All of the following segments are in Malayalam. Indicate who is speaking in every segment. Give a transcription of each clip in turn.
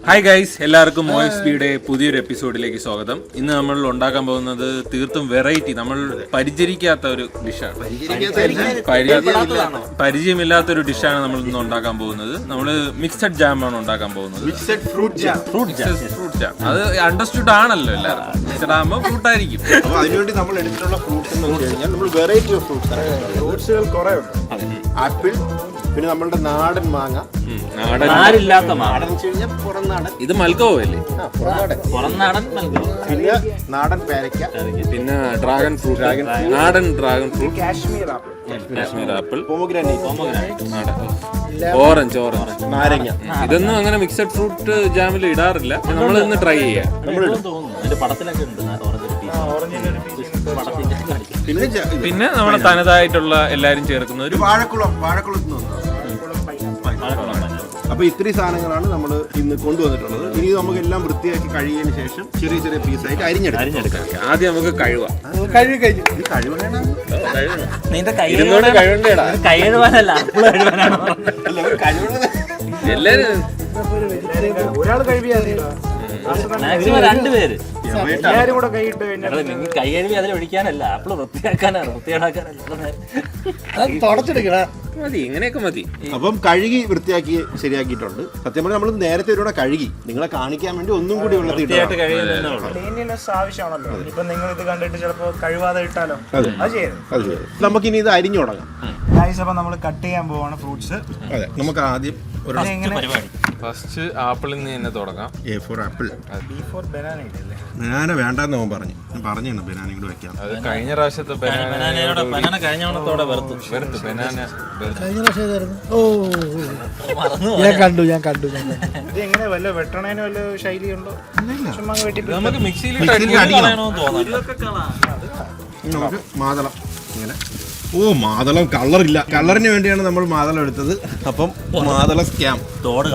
Speaker 1: ഹായ് ഗൈസ്, എല്ലാവർക്കും OSBയുടെ പുതിയൊരു എപ്പിസോഡിലേക്ക് സ്വാഗതം. ഇന്ന് നമ്മൾ ഉണ്ടാക്കാൻ പോകുന്നത് തീർത്തും വെറൈറ്റി, നമ്മൾ പരിചരിക്കാത്ത ഒരു ഡിഷാണ്. പരിചയമില്ലാത്തൊരു ഡിഷാണ് നമ്മൾ ഇന്ന് ഉണ്ടാക്കാൻ പോകുന്നത്. നമ്മൾ മിക്സഡ് ജാമാണ് ഉണ്ടാക്കാൻ പോകുന്നത്. ഫ്രൂട്ട് ജാം അത് അണ്ടർസ്റ്റുഡ് ആണല്ലോ എല്ലാവരും. മിക്സഡ് ആകുമ്പോൾ ഫ്രൂട്ട് ആയിരിക്കും.
Speaker 2: അതിനുവേണ്ടി നമ്മൾ എടുത്തിട്ടുള്ള ഫ്രൂട്ട്സ് എന്ന് വെച്ച് കഴിഞ്ഞാൽ നമ്മൾ വെറൈറ്റി ഓഫ് ഫ്രൂട്ട്സുകൾ കുറേ ഉണ്ട്. ആപ്പിൾ, പിന്നെ നമ്മളുടെ നാടൻ മാങ്ങ,
Speaker 1: ഇത് മൽഗോവ അല്ലേ?
Speaker 2: പിന്നെ നാടൻ പേരയ്ക്ക,
Speaker 1: പിന്നെ ഡ്രാഗൺ ഫ്രൂട്ട്, നാടൻ dragon fruit,
Speaker 2: Kashmir
Speaker 1: apple,
Speaker 2: pomegranate,
Speaker 1: orange,
Speaker 2: നാരങ്ങ.
Speaker 1: ഇതൊന്നും അങ്ങനെ മിക്സഡ് ഫ്രൂട്ട് ജാമിൽ ഇടാറില്ല. നമ്മൾ ഇന്ന് ട്രൈ ചെയ്യാം. പിന്നെ നമ്മുടെ തനതായിട്ടുള്ള എല്ലാരും ചേർക്കുന്ന ഒരു
Speaker 2: വാഴക്കുളത്ത്. അപ്പൊ ഇത്രയും സാധനങ്ങളാണ് നമ്മൾ ഇന്ന് കൊണ്ടുവന്നിട്ടുള്ളത്. ഇനി നമുക്ക് എല്ലാം വൃത്തിയാക്കി കഴിയതിന് ശേഷം ചെറിയ ചെറിയ പീസായിട്ട് അരിഞ്ഞെടുക്കാം.
Speaker 1: ആദ്യം നമുക്ക് കഴുകാം. എല്ലാരും
Speaker 2: ഒരാൾ കഴിവിയാൽ
Speaker 3: എല്ലാരും കൂടെ കൈ കഴുകി അതിൽ ഒഴിക്കാനല്ല, ആപ്പിള് വൃത്തിയാക്കാനാണ്,
Speaker 2: തുടച്ചെടുക്കണ
Speaker 1: മതി, ഇങ്ങനെയൊക്കെ മതി.
Speaker 2: അപ്പം കഴുകി വൃത്തിയാക്കി ശരിയാക്കിയിട്ടുണ്ട്. സത്യം പറഞ്ഞാൽ നമ്മൾ നേരത്തെ ഒരുകൂടെ കഴുകി നിങ്ങളെ കാണിക്കാൻ വേണ്ടി ഒന്നും കൂടി വെള്ളത്തിട്ട്
Speaker 4: ആവശ്യമാണല്ലോ. ഇപ്പൊ നിങ്ങൾ ഇത് കണ്ടിട്ട് ചിലപ്പോ കഴിവാതെ ഇട്ടാലോ, അത് ചെയ്യരുത്.
Speaker 2: നമുക്കിനി ഇത് അരിഞ്ഞു തുടങ്ങാം.
Speaker 4: അപ്പൊ നമ്മൾ കട്ട് ചെയ്യാൻ പോവാണ് ഫ്രൂട്ട്സ്.
Speaker 2: അതെ, നമുക്ക് ആദ്യം ഒരു
Speaker 1: ഫസ്റ്റ് ആപ്പിളിൽ നിന്ന് തന്നെ തുടങ്ങാം.
Speaker 2: A for apple,
Speaker 4: B for banana ഇല്ലേ?
Speaker 2: ബനാന വേണ്ടെന്ന് അവൻ പറഞ്ഞു. പറഞ്ഞു ബനാന കൂടെ വെക്കാം.
Speaker 1: അത് കഴിഞ്ഞ പ്രാവശ്യത്തെ
Speaker 3: ബനാന കഴിഞ്ഞ ഓണത്തോടെ വെറുത്തു.
Speaker 1: ബനാന
Speaker 4: ഞാൻ കണ്ടു. ഇത് എങ്ങനെ വല്ല വെട്ടണേന് വല്ല ശൈലിയുണ്ടോ? ചുമ്മാ വെട്ടി
Speaker 1: നമുക്ക് മിക്സിയിൽ
Speaker 2: നമുക്ക് മാതളം ഇങ്ങനെ. മാതളം കളറില്ല. കളറിന് വേണ്ടിയാണ് നമ്മൾ മാതളം എടുത്തത്. അപ്പം മാതള സ്കാം.
Speaker 3: തോട്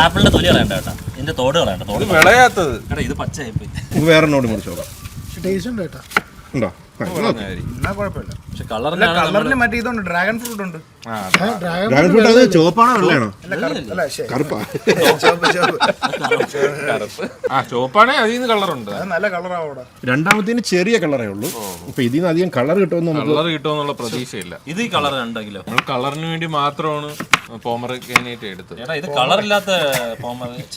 Speaker 3: ആപ്പിളിന്റെ തൊലി കളയണ്ട കേട്ടോ, ഇതിന്റെ തോട് കളയണ്ട. തോട്
Speaker 1: വിളയാത്തത്
Speaker 3: ഇത് പച്ചയായിപ്പോയി.
Speaker 2: വേറെ നോട് മുറിച്ചോളാം.
Speaker 4: ടേസ്റ്റ് ഉണ്ട് കേട്ടോ.
Speaker 2: ഉണ്ടോ?
Speaker 4: എന്നാ കുഴപ്പമില്ല.
Speaker 3: പക്ഷെ
Speaker 4: കളറിന് മറ്റേ ഇതുണ്ട്, ഡ്രാഗൺ ഫ്രൂട്ട് ഉണ്ട്.
Speaker 2: ഡ്രാഗൺ ഫ്രൂട്ട് അത് ചുവപ്പാണോ വെള്ളയാണോ? കറുപ്പാ.
Speaker 1: ചുവപ്പാണേ അതിൽ നിന്ന് കളറുണ്ട്.
Speaker 4: അത് നല്ല കളറാവും.
Speaker 2: രണ്ടാമത്തേന് ചെറിയ കളറേ ഉള്ളൂ. അപ്പൊ ഇതിൽ നിന്ന് അധികം കളർ കിട്ടുമെന്ന്
Speaker 1: കളർ കിട്ടുമെന്നുള്ള പ്രതീക്ഷയില്ല.
Speaker 3: ഇത് ഈ കളർ 2 കിലോ.
Speaker 1: നമ്മൾ കളറിന് വേണ്ടി മാത്രമാണ് പോമറേറ്റ് എടുത്തത്.
Speaker 3: ചേട്ടാ ഇത് കളറില്ലാത്ത പോമറേനിയൻ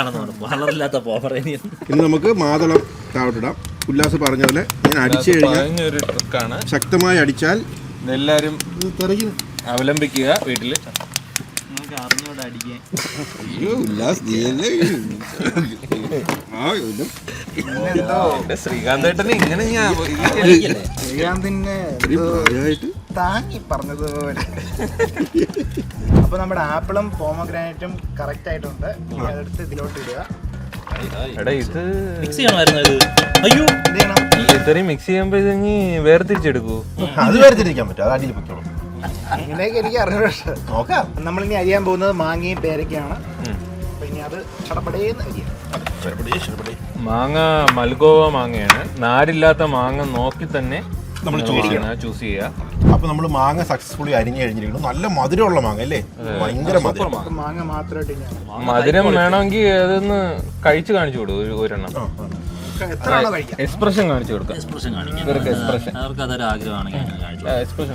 Speaker 3: ആണെന്ന് പറഞ്ഞു. കളറില്ലാത്ത പോമറേനിയൻ.
Speaker 2: ഇനി നമുക്ക് മാതളം താവട്ടിടാം. ഉല്ലാസ് പറഞ്ഞ പോലെ ഞാൻ അടിച്ചു കഴിഞ്ഞാൽ
Speaker 1: ഒരു ട്രിക്കാണ്.
Speaker 2: ശക്തമായി അടിച്ചാൽ
Speaker 1: എല്ലാരും അവലംബിക്കുക വീട്ടില്. ശ്രീകാന്തേട്ടന് ഇങ്ങനെ
Speaker 4: ശ്രീകാന്തിനെ താങ്ങി പറഞ്ഞതുപോലെ. അപ്പൊ നമ്മുടെ ആപ്പിളും പോമഗ്രാനൈറ്റും കറക്റ്റ് ആയിട്ടുണ്ട്. അതെടുത്ത് ഇതിലോട്ട് ഇടുക.
Speaker 1: എടാ ഇത്
Speaker 3: മിക്സ് ചെയ്യണമായിരുന്നു. അയ്യോ
Speaker 1: ഇത്രയും മിക്സ് ചെയ്യുമ്പോ ഇതങ്ങി വേർതിരിച്ചെടുക്കൂ.
Speaker 2: അത് വേർതിരിക്കാൻ പറ്റും. അത് അടിയിൽ പൊയ്ക്കോളൂ.
Speaker 4: അങ്ങനെയൊക്കെ എനിക്ക് അറിഞ്ഞു.
Speaker 2: നോക്കാം.
Speaker 4: നമ്മളിനി അരിയാൻ പോകുന്നത് മാങ്ങയും പേരയ്ക്കാണ്. അപ്പൊ ഇനി അത് ചടപടേന്ന് അരിയാം.
Speaker 1: മാങ്ങ മൽഗോവ മാങ്ങയാണ്. നാരില്ലാത്ത മാങ്ങ നോക്കി തന്നെ നമ്മൾ ചൂസ് ചെയ്യുക.
Speaker 2: അപ്പൊ നമ്മൾ മാങ്ങ സക്സസ്ഫുള്ളി അരിഞ്ഞു കഴിഞ്ഞിരിക്കുന്നു. നല്ല മധുരമുള്ള മാങ്ങ അല്ലേ? ഭയങ്കര മധുരം.
Speaker 4: മാങ്ങ മാത്രമായിട്ട്
Speaker 1: മധുരം വേണമെങ്കിൽ അതൊന്ന് കഴിച്ചു കാണിച്ചു കൊടുക്കും. ഒരെണ്ണം
Speaker 4: എത്രയാണോ കഴിക്കാം.
Speaker 1: എക്സ്പ്രഷൻ കാണിച്ചു കൊടുക്കാം.
Speaker 3: അവർക്ക് അതൊരു ആഗ്രഹമാണെങ്കിൽ
Speaker 1: എക്സ്പ്രഷൻ.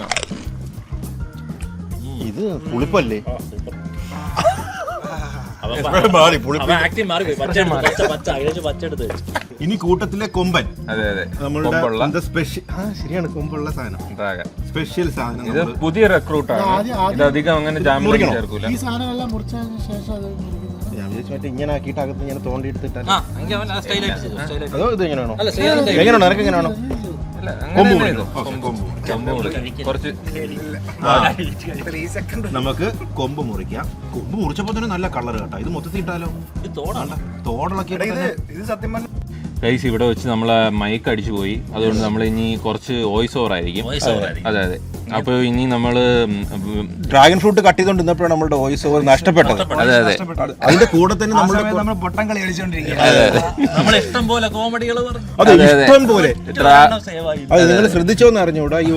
Speaker 2: ഇത് പുളിപ്പല്ലേ? ഇനി കൂട്ടത്തിലെ കൊമ്പൻ.
Speaker 1: അതെ
Speaker 2: നമ്മളുടെ ശരിയാണ്, കൊമ്പുള്ള സാധനം, സ്പെഷ്യൽ സാധനം.
Speaker 1: ഇത് പുതിയ റിക്രൂട്ടാണ്. ഇത് അധികം അങ്ങനെ ജാമിൽ ചേർക്കൂല.
Speaker 2: ഞാൻ വിചാരിച്ചു ഇങ്ങനെ ആക്കിയിട്ട് അകത്ത് ഇങ്ങനെ തോണ്ടിയെടുത്തിട്ടാ. അതോ ഇത് എങ്ങനെയാണോ? എങ്ങനെയാണോ? നിനക്ക് എങ്ങനെയാണോ?
Speaker 1: കുറച്ച്
Speaker 2: നമുക്ക് കൊമ്പ് മുറിക്കാം. കൊമ്പ് മുറിച്ചപ്പോ തന്നെ നല്ല കളർ കേട്ടോ. ഇത് മൊത്തത്തിൽ ഇട്ടാലോ? തോടിളക്കി.
Speaker 4: ഇത് സത്യം പറഞ്ഞ
Speaker 1: ഗൈസ്, ഇവിടെ വെച്ച് നമ്മളെ മൈക്ക് അടിച്ചു പോയി. അതുകൊണ്ട് നമ്മൾ ഇനി കുറച്ച് വോയിസ് ഓവർ ആയിരിക്കും. അതെ അപ്പൊ ഇനി നമ്മള്
Speaker 2: ഡ്രാഗൺ ഫ്രൂട്ട് കട്ട് ചെയ്തോണ്ട് ഇന്നപ്പോഴാണ് നമ്മുടെ വോയിസ് ഓവർ നഷ്ടപ്പെട്ടത്.
Speaker 1: അതെ അതെ
Speaker 2: അതിന്റെ കൂടെ തന്നെ
Speaker 4: നമ്മൾ പൊട്ടം കളി കളിച്ചോണ്ടിരിക്കുക.
Speaker 3: നമ്മൾ ഇഷ്ടം പോലെ കോമഡികൾ
Speaker 2: അതെ ഇഷ്ടം പോലെ അത് നിങ്ങൾ ശ്രദ്ധിച്ചോന്ന് അറിഞ്ഞൂടാ. ഈ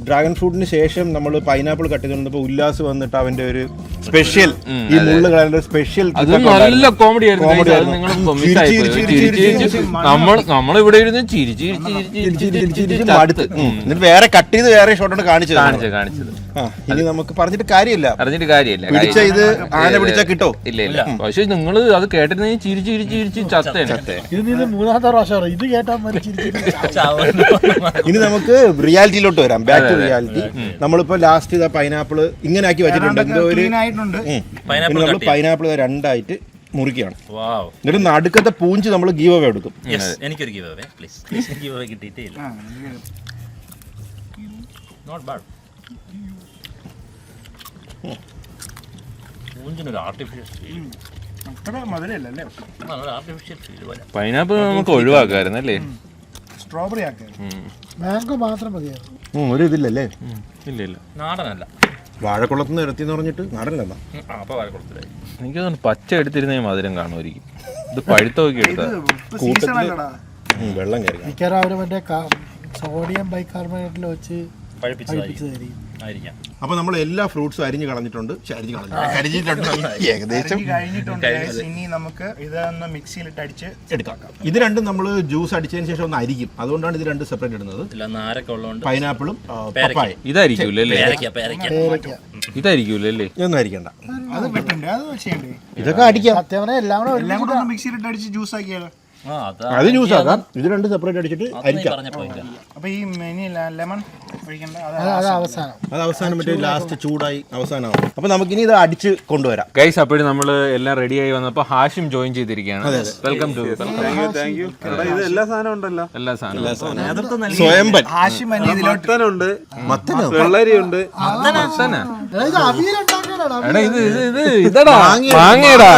Speaker 2: ഡ്രാഗൺ ഫ്രൂട്ടിന് ശേഷം നമ്മൾ പൈനാപ്പിൾ കട്ട് ചെയ്തോണ്ടപ്പോ ഉല്ലാസ് വന്നിട്ട് അവന്റെ ഒരു സ്പെഷ്യൽ ഈ മുള്ളു കളയുടെ സ്പെഷ്യൽ
Speaker 1: അത് നല്ല കോമഡി ആയിരുന്നു. അത് നിങ്ങൾ നമ്മളിവിടെ ഇരുന്ന് ചിരി ചിരി ചിരി ചിരി ചിരി
Speaker 2: അടുത്ത് എന്നിട്ട് വേറെ കട്ട് ചെയ്ത് വേറെ ഷോട്ടോട് കാണിച്ചത്. ഇനി നമുക്ക് പറഞ്ഞിട്ട് കാര്യമില്ല, പിടിച്ച ഇത് ആന പിടിച്ചാ കിട്ടോ?
Speaker 1: ഇല്ല ഇല്ല. പക്ഷെ നിങ്ങൾ അത് കേട്ടിരുന്നെങ്കിൽ ചിരി ചിരി ചിരിച്ച് ചത്തേനെ.
Speaker 4: ഇത് മൂന്നാമത്തെ പ്രാവശ്യം ഇത് കേട്ടാ
Speaker 2: ഇനി നമുക്ക് റിയാലിറ്റിയിലോട്ട് വരാം. Back to reality. നമ്മളിപ്പോ ലാസ്റ്റ് ഇതാ പൈനാപ്പിൾ ഇങ്ങനെ ആക്കി വെച്ചിട്ടുണ്ട്. എന്തോ ഒരു നമ്മൾ പൈനാപ്പിൾ രണ്ടായിട്ട് മുറിക്കുകയാണ്. എന്നിട്ട് നടുക്കത്തെ പൂഞ്ച് നമ്മൾ ഗീവ് അവേ എടുക്കും.
Speaker 3: എനിക്കൊരു give away please. Give away കിട്ടിയിട്ടേ ഇല്ല. Not bad. പൂഞ്ചിനൊരു ആർട്ടിഫിഷ്യൽ ഫീൽ. ആർട്ടിഫിഷ്യൽ ഫീൽ പോലെ.
Speaker 1: പൈനാപ്പിൾ നമുക്ക് ഒഴിവാക്കായിരുന്നു അല്ലേ?
Speaker 4: സ്ട്രോബെറി ആക്കായിരുന്നു. മാംഗോ മാത്രം മതിയായിരുന്നു.
Speaker 2: ഒരു ഇതില്ലല്ലേ?
Speaker 1: ഇല്ല ഇല്ല.
Speaker 3: നാടനല്ല.
Speaker 2: വാഴക്കുളത്തുനിന്ന് ഇറത്തിന്ന് പറഞ്ഞിട്ട് നാടനല്ല.
Speaker 3: അപ്പൊ വാഴക്കുളത്തിലായി.
Speaker 1: എനിക്ക് തോന്നുന്നു പച്ച എടുത്തിരുന്നേ മധുരം കാണുമായിരിക്കും. ഇത് പഴുത്തൊക്കെ എടുത്താ
Speaker 2: വെള്ളം കയറി
Speaker 4: മിക്കവാറും അവര് മറ്റേ സോഡിയം ബൈകാർബണേറ്റിൽ വെച്ച് പഴിപ്പിച്ചതായിരിക്കും.
Speaker 2: അപ്പൊ നമ്മൾ എല്ലാ ഫ്രൂട്ട്സും അരിഞ്ഞ് കളഞ്ഞിട്ടുണ്ട്. ഏകദേശം
Speaker 4: ഇനി നമുക്ക് ഇതൊന്ന് മിക്സിയിലിട്ട് അടിച്ച്
Speaker 2: എടുക്കാം. ഇത് രണ്ടും നമ്മൾ ജ്യൂസ് അടിച്ചതിന് ശേഷം ഒന്ന് അരിക്കും. അതുകൊണ്ടാണ് ഇത് രണ്ട് സെപ്പറേറ്റ് ഇടുന്നത്. പൈനാപ്പിളും പപ്പായ
Speaker 1: ഇതായിരിക്കൂലേ? ഇതായിരിക്കൂലേ?
Speaker 2: ഇതൊന്നും അരിക്കണ്ട.
Speaker 4: അത് പെട്ടുണ്ട്, അത് ചെയ്യണ്ടേ?
Speaker 2: ഇതൊക്കെ അടിക്കാം.
Speaker 4: സത്യം എല്ലാം കൂടെ മിക്സിയിലിട്ട് അടിച്ച് ജ്യൂസ് ആക്കിയാലോ?
Speaker 2: അത് ജ്യൂസ് ആക്കാം. ഇത് രണ്ട് സെപ്പറേറ്റ് അടിച്ചിട്ട് അരിക്കാം.
Speaker 4: അപ്പൊ ഈ ലെമൺ ഒഴിക്കണ്ട, അത്
Speaker 2: അവസാനം മറ്റേ ലാസ്റ്റ് ചൂടായി അവസാനമാവും. അപ്പൊ നമുക്കിനി ഇത് അടിച്ച് കൊണ്ടുവരാം.
Speaker 1: ഗൈസ്, അപ്പോഴും നമ്മൾ എല്ലാം റെഡി ആയി വന്നപ്പോ ഹാഷിം ജോയിൻ ചെയ്തിരിക്കുകയാണ്. Welcome to.
Speaker 5: ഇത് എല്ലാ സാധനവും ഉണ്ടല്ലോ.
Speaker 1: എല്ലാ സാധനവും
Speaker 2: സ്വയംഭൻ
Speaker 5: മത്തനുണ്ട്,
Speaker 2: മത്തനോ
Speaker 5: വെള്ളരിയുണ്ട്.
Speaker 1: എടാ ഇത് ഇതടാ മാങ്ങേടാ.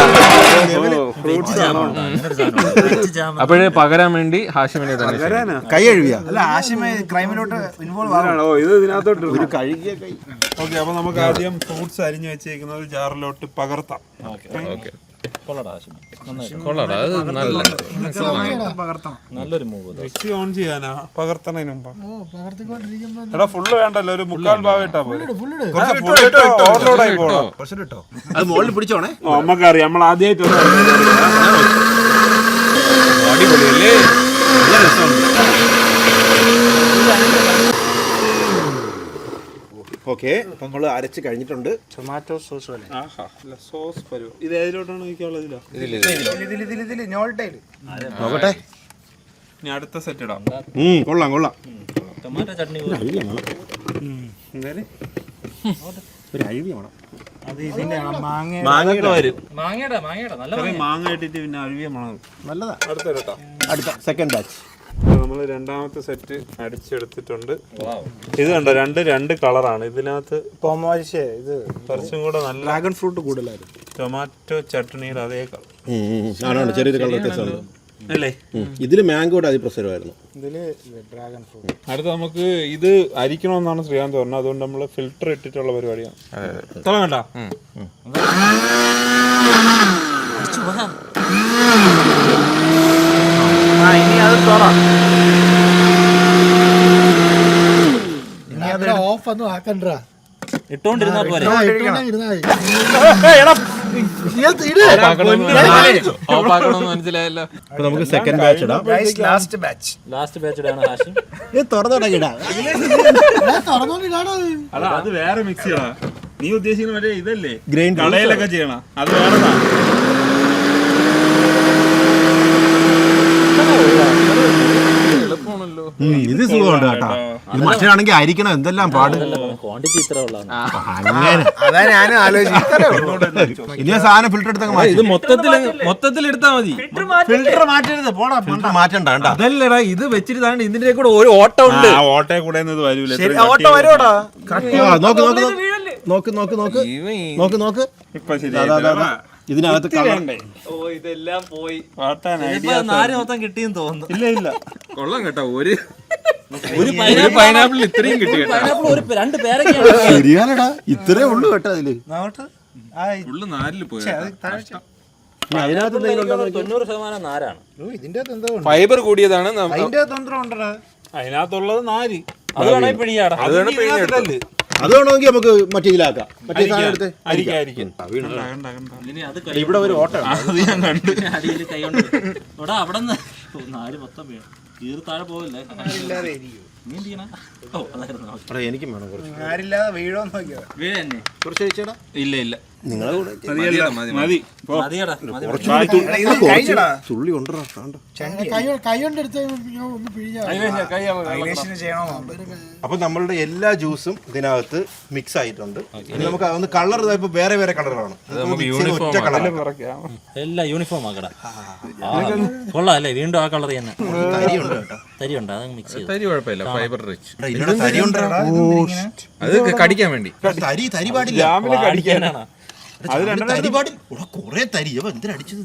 Speaker 1: അപ്പോഴേ പകരാൻ വേണ്ടി ഹാഷിമിനെ തന്നെ
Speaker 2: കൈ കഴുകിയ
Speaker 4: ക്രൈമിലോട്ട് ഇൻവോൾവ്
Speaker 5: ആണോ? ഇത് ഇതിനകത്തോട്ട്
Speaker 2: ഒരു കഴുകിയ കൈ.
Speaker 5: ഓക്കെ, അപ്പൊ നമുക്ക് ആദ്യം ഫ്രൂട്ട്സ് അരിഞ്ഞു വെച്ചേക്കുന്നത് ജാറിലോട്ട് പകർത്താം.
Speaker 1: കൊള്ളാടാ, അത്
Speaker 3: നല്ലൊരു മൂവ്.
Speaker 5: മിക്സി ഓൺ ചെയ്യാനാ പകർത്തണതിന് മുമ്പ്? എടാ ഫുള്ള് വേണ്ടല്ലോ, ഒരു മുക്കാൽ ഭാഗം ഇട്ടാ പോലെ. ഓവർലോഡായി പോണോ?
Speaker 2: അത് മുകളിൽ പിടിച്ചോണേ.
Speaker 5: നമുക്കറിയാം, നമ്മൾ ആദ്യമായിട്ട്
Speaker 1: അടിപൊളിയല്ലേ?
Speaker 2: ഓക്കെ, അപ്പൊ നമ്മള് അരച്ച് കഴിഞ്ഞിട്ടുണ്ട്.
Speaker 4: ടൊമാറ്റോ സോസ് പോലെ
Speaker 5: സോസ് പരുവം. ഇത് ഏതിലോട്ടാണ് വയ്ക്കാനുള്ളതില്ല?
Speaker 2: നോക്കട്ടെ.
Speaker 5: ഇനി അടുത്ത സെറ്റ് ഇടാം.
Speaker 2: കൊള്ളാം കൊള്ളാം.
Speaker 3: ടൊമാറ്റോ ചട്നി
Speaker 2: ഒരു അഴിവിയ വേണം.
Speaker 3: മാങ്ങയുടെ നല്ല
Speaker 5: മാങ്ങ ഇട്ടിട്ട് പിന്നെ അഴിവിയ മണം.
Speaker 2: നല്ലതാ.
Speaker 5: അടുത്ത
Speaker 2: സെക്കൻഡ് ബാച്ച്
Speaker 5: നമ്മൾ രണ്ടാമത്തെ സെറ്റ് അടിച്ചെടുത്തിട്ടുണ്ട്. ഇത് കണ്ടോ, രണ്ട് കളറാണ് ഇതിനകത്ത്.
Speaker 4: ഇത്
Speaker 5: കുറച്ചും കൂടെ നല്ല
Speaker 4: ഡ്രാഗൺ ഫ്രൂട്ട് കൂടുതലായിരുന്നു.
Speaker 5: ടൊമാറ്റോ ചട്നിയുടെ അതേ കളർ
Speaker 2: ചെറിയൊരു കളർ വ്യത്യാസമുണ്ട്
Speaker 5: അല്ലേ?
Speaker 2: ഇതില് മാംഗോയുടെ അതിപ്രസരമായിരുന്നു.
Speaker 4: ഇതില് ഡ്രാഗൺ ഫ്രൂട്ട്.
Speaker 5: അടുത്ത നമുക്ക് ഇത് അരിക്കണമെന്നാണ് ശ്രീകാന്ത് പറഞ്ഞത്. അതുകൊണ്ട് നമ്മൾ ഫിൽറ്റർ ഇട്ടിട്ടുള്ള പരിപാടിയാണ്. തുടങ്ങണ്ട.
Speaker 3: ഇനി അത് തുറ.
Speaker 4: ഓഫ് ഒന്നും ആക്കണ്ട,
Speaker 3: ഇട്ടോണ്ടിരുന്നാ പോലെ.
Speaker 1: മനസ്സിലായല്ലോ.
Speaker 2: അപ്പൊ നമുക്ക് സെക്കൻഡ് ബാച്ച് ഇടാം.
Speaker 3: ലാസ്റ്റ് ബാച്ച് ഇടാണ് ഹാഷിം.
Speaker 5: അതാ, അത് വേറെ മിക്സ് ചെയ്യണം. നീ ഉദ്ദേശിക്കുന്ന മറ്റേ ഇതല്ലേ,
Speaker 2: ഗ്രൈൻഡ്
Speaker 5: കളയിലൊക്കെ ചെയ്യണം. അത് വേറെ
Speaker 1: എളുപ്പമാണല്ലോ.
Speaker 2: ഇത് സുഖമുണ്ട് കേട്ടോ. ഇത് മറ്റേയാണെങ്കിൽ അരിക്കണം, എന്തെല്ലാം പാട്.
Speaker 3: ക്വാണ്ടിറ്റി ഇത്ര ഉള്ളതാണ്.
Speaker 2: അതാ ഞാൻ ആലോചിക്കുന്നത്. ഇനി സാധനം ഫിൽറ്റർ എടുത്തങ്ങ്
Speaker 1: ഇത് മൊത്തത്തിൽ എടുത്താ മതി.
Speaker 2: ഫിൽറ്റർ മാറ്റരുത്, പോടാ. ഫിൽറ്റർ മാറ്റണ്ട.
Speaker 1: അതല്ലടാ, ഇത് വെച്ചിട്ടാണ് ഇതിന്റെ കൂടെ ഒരു ഓട്ടം ഉണ്ട്.
Speaker 5: ഓട്ടയെ കൂടെ ഇത് വരൂല.
Speaker 2: ഓട്ടം വരുവാടാ. നോക്ക് നോക്ക്.
Speaker 5: ഇപ്പൊ ശരി.
Speaker 2: ഇതിനകത്ത്
Speaker 3: ഇതെല്ലാം പോയി.
Speaker 5: പാട്ടാൻ
Speaker 3: നാല് മൊത്തം കിട്ടിയെന്ന് തോന്നുന്നു.
Speaker 5: ഇല്ല
Speaker 1: കൊള്ളാം കേട്ടോ. ഒരു ഒരു പൈനാപ്പിൾ ഇത്രയും കിട്ടി കേട്ടോ.
Speaker 3: പൈനാപ്പിൾ ഒരു 2 പേരൊക്കെയാണ്
Speaker 2: ശരിയാണടാ, ഇത്രേ ഉള്ളൂ കേട്ടോ അതില്.
Speaker 1: ഫുള്ള് നാലില് പോയി.
Speaker 2: അതിനകത്ത്
Speaker 3: 90% നാരാണ്.
Speaker 4: ഇതിന്റെ അകത്ത് എന്തോ ഉണ്ട്.
Speaker 1: ഫൈബർ കൂടിയതാണ്.
Speaker 4: അതിന്റെ അകത്ത് തന്ത്രം ഉണ്ടടാ.
Speaker 5: അതിനകത്തുള്ളത് 4.
Speaker 3: അത് വേണമെങ്കിൽ പിഴിയാടാ.
Speaker 1: അത് വേണം പിഴിഞ്ഞെടുത്ത്.
Speaker 2: അത് വേണമെങ്കിൽ നമുക്ക് മറ്റേ ഇതിലാക്കാം. മറ്റേ സാധനം എടുത്ത്
Speaker 3: ഇനി അത്
Speaker 2: ഇവിടെ ഒരു ഓട്ടം.
Speaker 1: അത് ഞാൻ കണ്ടു.
Speaker 3: അടിയിൽ കൈ കൊണ്ട് ഇവിടെ അവിടെ നിന്ന് നാല് മൊത്തം വീഴും. കീറി താഴെ പോവില്ലേ?
Speaker 4: ആരില്ലാതെ ഇരിക്കും.
Speaker 3: നീ എന്ത് ചെയ്യണ? ഓ അതായിരുന്നു
Speaker 2: എനിക്കും വേണം കുറച്ച്.
Speaker 4: ആരില്ലാതെ വീഴോന്ന് നോക്കിയതാ.
Speaker 3: വീഴ തന്നെ.
Speaker 2: കുറച്ച് കഴിച്ചേടാ.
Speaker 1: ഇല്ല ഇല്ല
Speaker 2: നിങ്ങളെ കൂടെ
Speaker 3: മതിയടാ മതി.
Speaker 2: തുള്ളി കൊണ്ടുവരാ. അപ്പൊ നമ്മളുടെ എല്ലാ ജ്യൂസും ഇതിനകത്ത് മിക്സ് ആയിട്ടുണ്ട്. ഇനി നമുക്ക് അതൊന്ന് കളർ ഇപ്പൊ വേറെ വേറെ കളറാണ്. ഒറ്റ കളർ
Speaker 3: എല്ലാം യൂണിഫോം ആക്കടാ. കൊള്ളാം അല്ലേ? വീണ്ടും ആ കളർ തന്നെ.
Speaker 2: തരിയുണ്ട് കേട്ടോ.
Speaker 3: തരിയുണ്ട്, അത് മിക്സ് ചെയ്ത്.
Speaker 1: തരി കുഴപ്പമില്ല, ഫൈബർ റിച്ച്.
Speaker 2: ഇതിനോട് തരിയുണ്ടോ?
Speaker 1: അത് കടിക്കാൻ വേണ്ടി.
Speaker 2: തരി പാടില്ല.
Speaker 5: രാവിലെ കടിക്കാനാണ്.
Speaker 2: തരി പാടില്ല. കൊറേ തരി. എന്തിനടിച്ചത്?